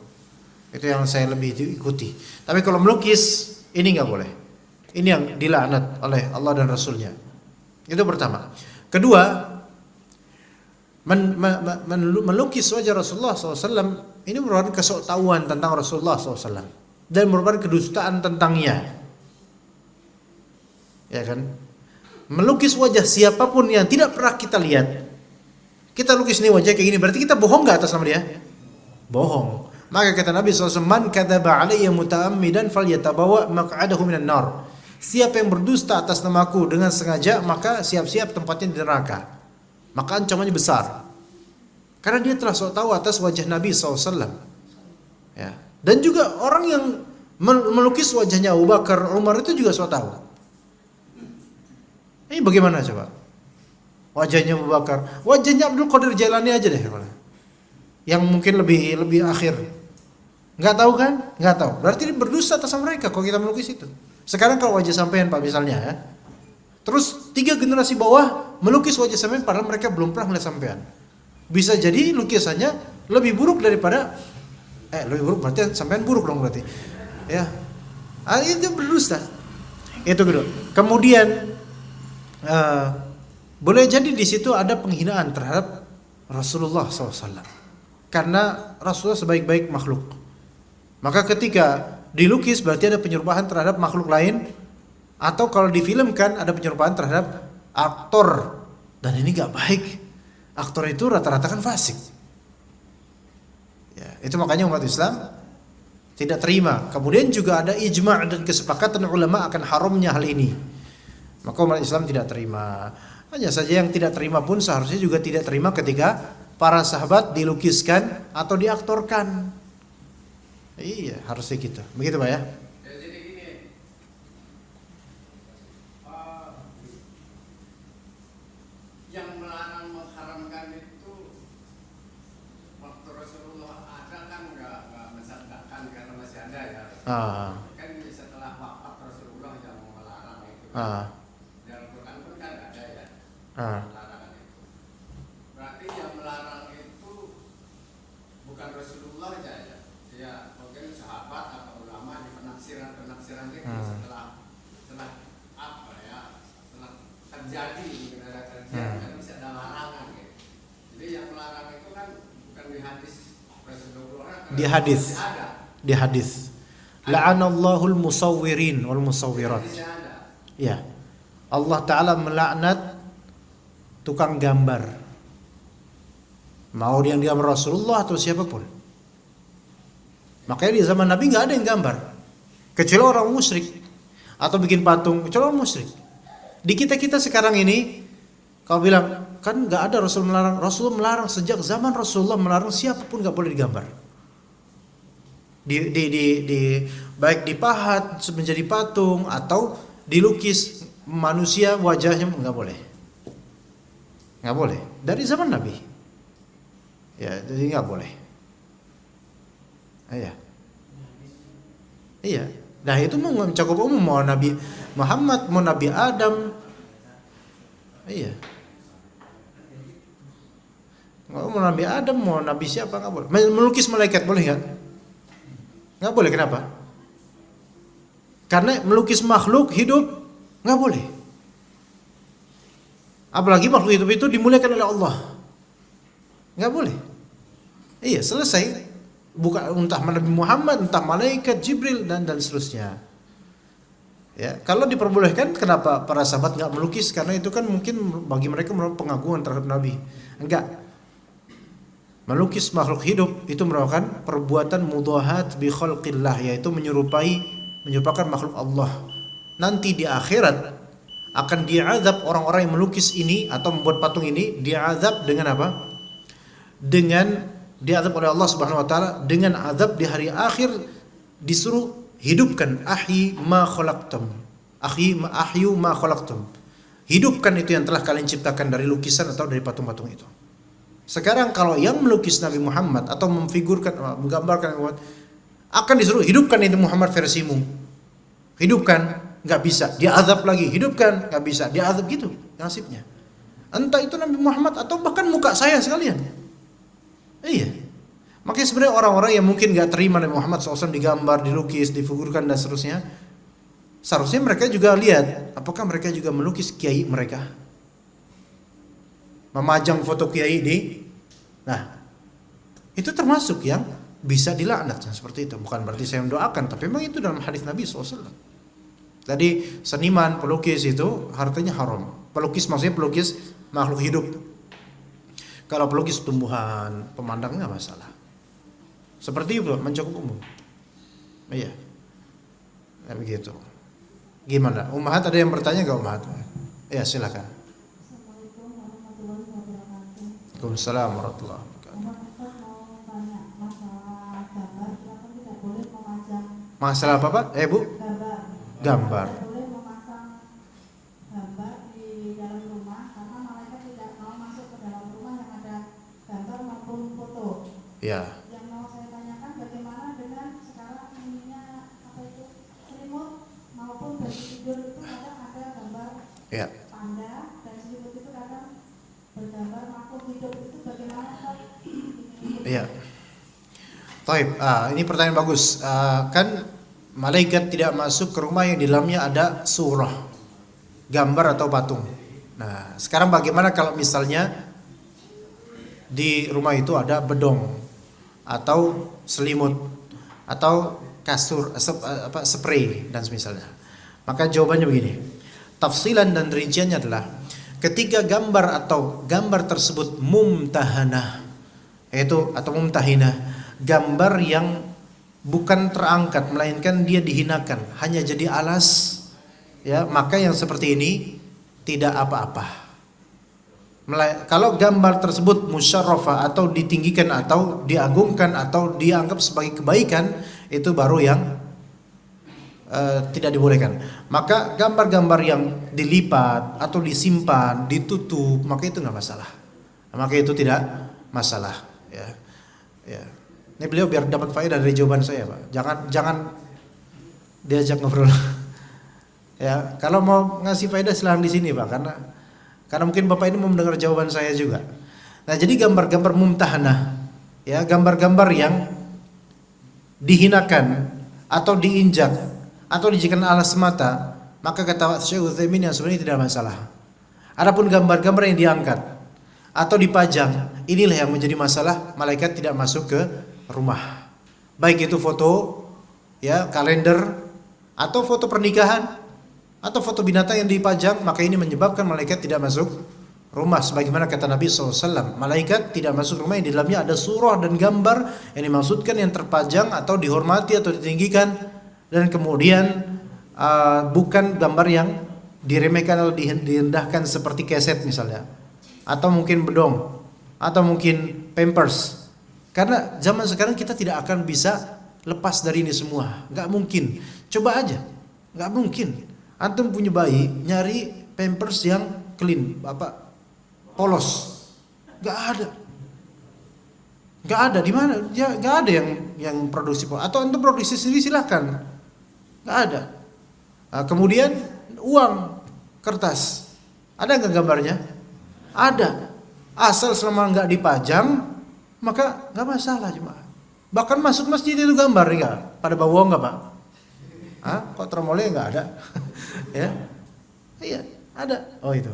Itu yang saya lebih diikuti. Tapi kalau melukis ini nggak boleh. Ini yang dilaknat oleh Allah dan Rasulnya. Itu pertama. Kedua, melukis wajah Rasulullah SAW ini merupakan kesoktahuan tentang Rasulullah SAW dan merupakan kedustaan tentangnya. Ya kan? Melukis wajah siapapun yang tidak pernah kita lihat, kita lukis nih wajah kayak gini, berarti kita bohong nggak atas nama dia? Bohong. Maka kata Nabi SAW, man kadzaba alayya muta'ammidan falyatabawa maq'adahu minan nar. Siapa yang berdusta atas namaku dengan sengaja, maka siap-siap tempatnya di neraka. Maka ancamannya besar. Karena dia telah sok tahu atas wajah Nabi SAW. Ya. Dan juga orang yang melukis wajahnya Abu Bakar, Umar itu juga sok tahu. Ini bagaimana coba? Wajahnya Abu Bakar, wajahnya Abdul Qadir Jailani aja deh. yang mungkin lebih akhir. Nggak tahu kan? Nggak tahu. Berarti berdusta atas mereka kalau kita melukis itu. Sekarang kalau wajah sampean Pak misalnya ya, terus 3 generasi bawah melukis wajah sampean padahal mereka belum pernah melihat sampean. Bisa jadi lukisannya lebih buruk daripada lebih buruk berarti sampean buruk dong berarti. Ya. Itu berdusta. Itu kedua. Kemudian boleh jadi di situ ada penghinaan terhadap Rasulullah SAW. Karena Rasulullah sebaik-baik makhluk. Maka ketika dilukis berarti ada penyerupahan terhadap makhluk lain, atau kalau difilmkan ada penyerupahan terhadap aktor, dan ini gak baik. Aktor itu rata-rata kan fasik. Ya, itu makanya umat Islam tidak terima. Kemudian juga ada ijma' dan kesepakatan ulama akan haramnya hal ini. Maka umat Islam tidak terima. Hanya saja yang tidak terima pun seharusnya juga tidak terima ketika para sahabat dilukiskan atau diaktorkan. Iya, harusnya gitu. Begitu Pak ya? Ya, jadi gini, yang melarang mengharamkan itu waktu Rasulullah ada kan nggak mensadaqkan karena masih ada ya. Kan setelah wafat Rasulullah yang melarang itu. Dalam Quran pun kan ada ya. Larangan itu. Berarti yang melarang itu bukan Rasulullah aja ya. Ya, mungkin sahabat atau ulama di penafsiran itu setelah apa ya? Setelah terjadi kan bisa ada larangan gitu. Jadi yang melarang itu kan bukan di hadis Rasulullah. Di hadis. Di hadis. La'anallahul musawwirin wal musawwirat. Ya. Allah Ta'ala melaknat tukang gambar. Mau dia yang gambar Rasulullah atau siapapun. Makanya di zaman Nabi nggak ada yang gambar, kecuali orang musyrik atau bikin patung, kecuali orang musyrik. Di kita sekarang ini, kalau bilang kan nggak ada Rasul melarang, Rasul melarang sejak zaman Rasulullah melarang siapapun nggak boleh digambar. Baik dipahat menjadi patung atau dilukis manusia wajahnya nggak boleh dari zaman Nabi. Ya, jadi nggak boleh. Iya. Nah itu mencakup umum, mau Nabi Muhammad, mau Nabi Adam. Iya. Mau Nabi Adam, mau Nabi siapa nggak boleh. Melukis malaikat boleh nggak? Nggak boleh. Kenapa? Karena melukis makhluk hidup nggak boleh. Apalagi makhluk hidup itu dimuliakan oleh Allah. Nggak boleh. Iya, selesai. Bukan entah Nabi Muhammad, entah malaikat Jibril dan seterusnya. Ya, kalau diperbolehkan, kenapa para sahabat nggak melukis? Karena itu kan mungkin bagi mereka merupakan pengagungan terhadap Nabi. Enggak. Melukis makhluk hidup itu merupakan perbuatan mudhahat bi khalqillah, yaitu menyerupakan makhluk Allah. Nanti di akhirat akan diazab orang-orang yang melukis ini atau membuat patung ini, diazab dengan apa? Diazab oleh Allah Subhanahu wa taala dengan azab di hari akhir, disuruh hidupkan ahyi ma khalaqtum. Ahyu ma khalaqtum. Hidupkan itu yang telah kalian ciptakan dari lukisan atau dari patung-patung itu. Sekarang kalau yang melukis Nabi Muhammad atau menggambarkan akan disuruh hidupkan itu Muhammad versimu. Hidupkan, enggak bisa. Diazab lagi, hidupkan, enggak bisa. Diazab gitu nasibnya. Entah itu Nabi Muhammad atau bahkan muka saya sekalian. Iya. Makanya sebenarnya orang-orang yang mungkin gak terima Nabi Muhammad SAW digambar, dilukis, difigurkan dan seterusnya, seharusnya mereka juga lihat apakah mereka juga melukis kiai mereka, memajang foto kiai nah itu termasuk yang bisa dilaknat seperti itu. Bukan berarti saya mendoakan, tapi memang itu dalam hadis Nabi SAW. Tadi seniman, pelukis itu hartanya haram. Pelukis maksudnya pelukis makhluk hidup. Kalau pelukis tumbuhan, pemandang nggak masalah. Seperti itu mencakup umum. Iya. Ya, begitu. Gimana? Ummahat ada yang bertanya nggak Ummahat? Ya silakan. Waalaikumsalam warahmatullahi wabarakatuh. Masalah apa Pak? Bu? Gambar. Ya. Yang mau saya tanyakan bagaimana dengan sekarang ininya apa itu selimut maupun baju tidur itu kadang ada gambar Ya. panda dan selimut itu kadang bergambar makhluk hidup itu bagaimana Pak? Iya. Taib. Ini pertanyaan bagus. Kan malaikat tidak masuk ke rumah yang di dalamnya ada surah, gambar atau patung. Nah, sekarang bagaimana kalau misalnya di rumah itu ada bedong atau selimut atau kasur, spray dan semisalnya? Maka jawabannya begini. Tafsilan dan rinciannya adalah ketika gambar atau gambar tersebut mumtahanah, yaitu atau mumtahinah, gambar yang bukan terangkat melainkan dia dihinakan, hanya jadi alas, ya, maka yang seperti ini tidak apa-apa. Kalau gambar tersebut musyarrafah atau ditinggikan atau diagungkan atau dianggap sebagai kebaikan, itu baru yang tidak dibolehkan. Maka gambar-gambar yang dilipat atau disimpan, ditutup, maka itu nggak masalah. Maka itu tidak masalah. Ya. Ini beliau biar dapat faedah dari jawaban saya, Pak. Jangan diajak ngobrol. Ya, kalau mau ngasih faedah silahkan di sini, Pak, karena mungkin Bapak ini mau mendengar jawaban saya juga. Nah, jadi gambar-gambar mumtahanah, ya, gambar-gambar yang dihinakan atau diinjak atau dijadikan alas semata, maka kata Syekh Utsaimin yang sebenarnya tidak masalah. Adapun gambar-gambar yang diangkat atau dipajang, inilah yang menjadi masalah. Malaikat tidak masuk ke rumah. Baik itu foto, ya, kalender atau foto pernikahan atau foto binatang yang dipajang, maka ini menyebabkan malaikat tidak masuk rumah. Sebagaimana kata Nabi SAW, malaikat tidak masuk rumah yang di dalamnya ada surah dan gambar yang dimaksudkan yang terpajang atau dihormati atau ditinggikan, dan kemudian bukan gambar yang diremehkan atau direndahkan seperti keset misalnya, atau mungkin bedong, atau mungkin pampers. Karena zaman sekarang kita tidak akan bisa lepas dari ini semua, nggak mungkin. Coba aja, nggak mungkin. Antum punya bayi, nyari pampers yang clean, polos, nggak ada di mana? Ya, nggak ada yang produksi polos. Atau antum produksi sendiri silahkan, nggak ada. Nah, kemudian uang kertas, ada nggak gambarnya? Ada. Asal selama nggak dipajang, maka nggak masalah jemaah. Bahkan masuk masjid itu gambar ya, pada bawa nggak Pak? Kok tromolnya nggak ada? Ya, iya ada. Oh itu,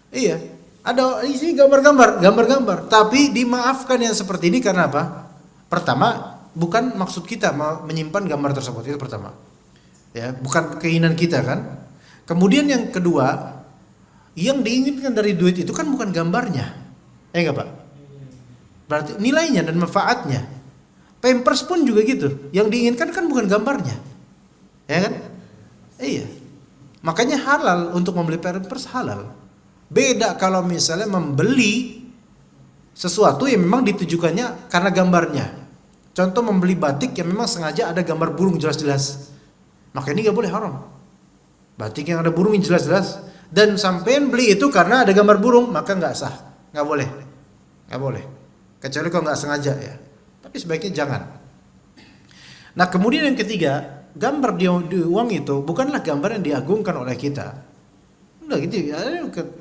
iya ada isi gambar-gambar. Tapi dimaafkan yang seperti ini karena apa? Pertama, bukan maksud kita menyimpan gambar tersebut, itu pertama. Ya, bukan keinginan kita kan. Kemudian yang kedua, yang diinginkan dari duit itu kan bukan gambarnya, ya nggak Pak? Berarti nilainya dan manfaatnya. Pampers pun juga gitu. Yang diinginkan kan bukan gambarnya, ya kan? Iya. Makanya halal untuk membeli pampers, halal. Beda kalau misalnya membeli sesuatu yang memang ditujukannya karena gambarnya. Contoh membeli batik yang memang sengaja ada gambar burung jelas-jelas, maka ini nggak boleh, haram. Batik yang ada burung jelas-jelas dan sampean beli itu karena ada gambar burung, maka nggak sah, nggak boleh. Kecuali kalau nggak sengaja ya. Tapi sebaiknya jangan. Nah kemudian yang ketiga, gambar di uang itu bukanlah gambar yang diagungkan oleh kita. Udah gitu ya,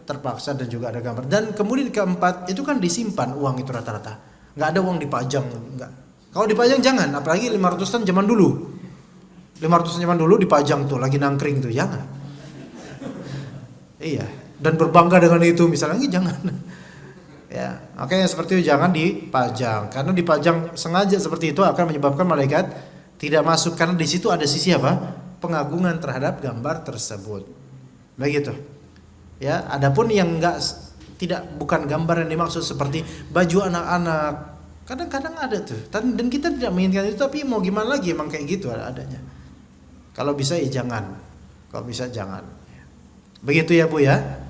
terpaksa dan juga ada gambar. Dan kemudian keempat, itu kan disimpan uang itu rata-rata. Nggak ada uang dipajang, nggak. Kalau dipajang jangan, apalagi 500-an zaman dulu. 500-an zaman dulu dipajang tuh, lagi nangkring tuh, jangan. Iya, dan berbangga dengan itu misalnya, jangan. Ya, makanya seperti itu jangan dipajang. Karena dipajang sengaja seperti itu akan menyebabkan malaikat tidak masuk, karena di situ ada sisi apa? Pengagungan terhadap gambar tersebut. Begitu. Ya, adapun yang bukan gambar yang dimaksud seperti baju anak-anak. Kadang-kadang ada tuh. Dan kita tidak menginginkan itu, tapi mau gimana lagi, emang kayak gitu adanya. Kalau bisa ya jangan. Kalau bisa jangan. Begitu ya Bu ya.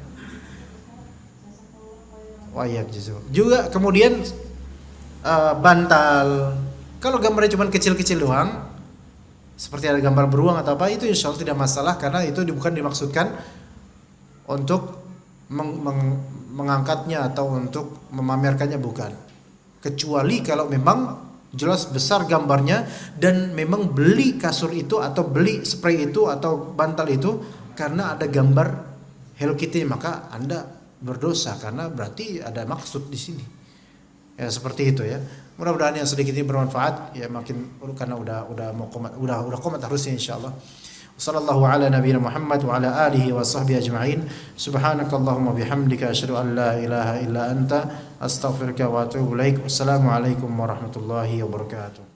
Wah ya juga kemudian bantal. Kalau gambarnya cuma kecil-kecil doang, seperti ada gambar beruang atau apa, itu insya Allah tidak masalah, karena itu bukan dimaksudkan untuk mengangkatnya atau untuk memamerkannya, bukan. kecuali kalau memang jelas besar gambarnya dan memang beli kasur itu atau beli spray itu atau bantal itu karena ada gambar Hello Kitty, maka Anda berdosa karena berarti ada maksud di sini. Ya seperti itu ya. Mudah-mudahan yang sedikit ini bermanfaat ya, makin karena udah mau komat harusnya insyaallah. Sallallahu ala nabiyina Muhammad wa ala alihi wa sahbihi ajma'in. Subhanakallahumma bihamdika asyhadu an la ilaha illa anta astaghfiruka wa atubu ilaik. Wassalamu alaikum warahmatullahi wabarakatuh.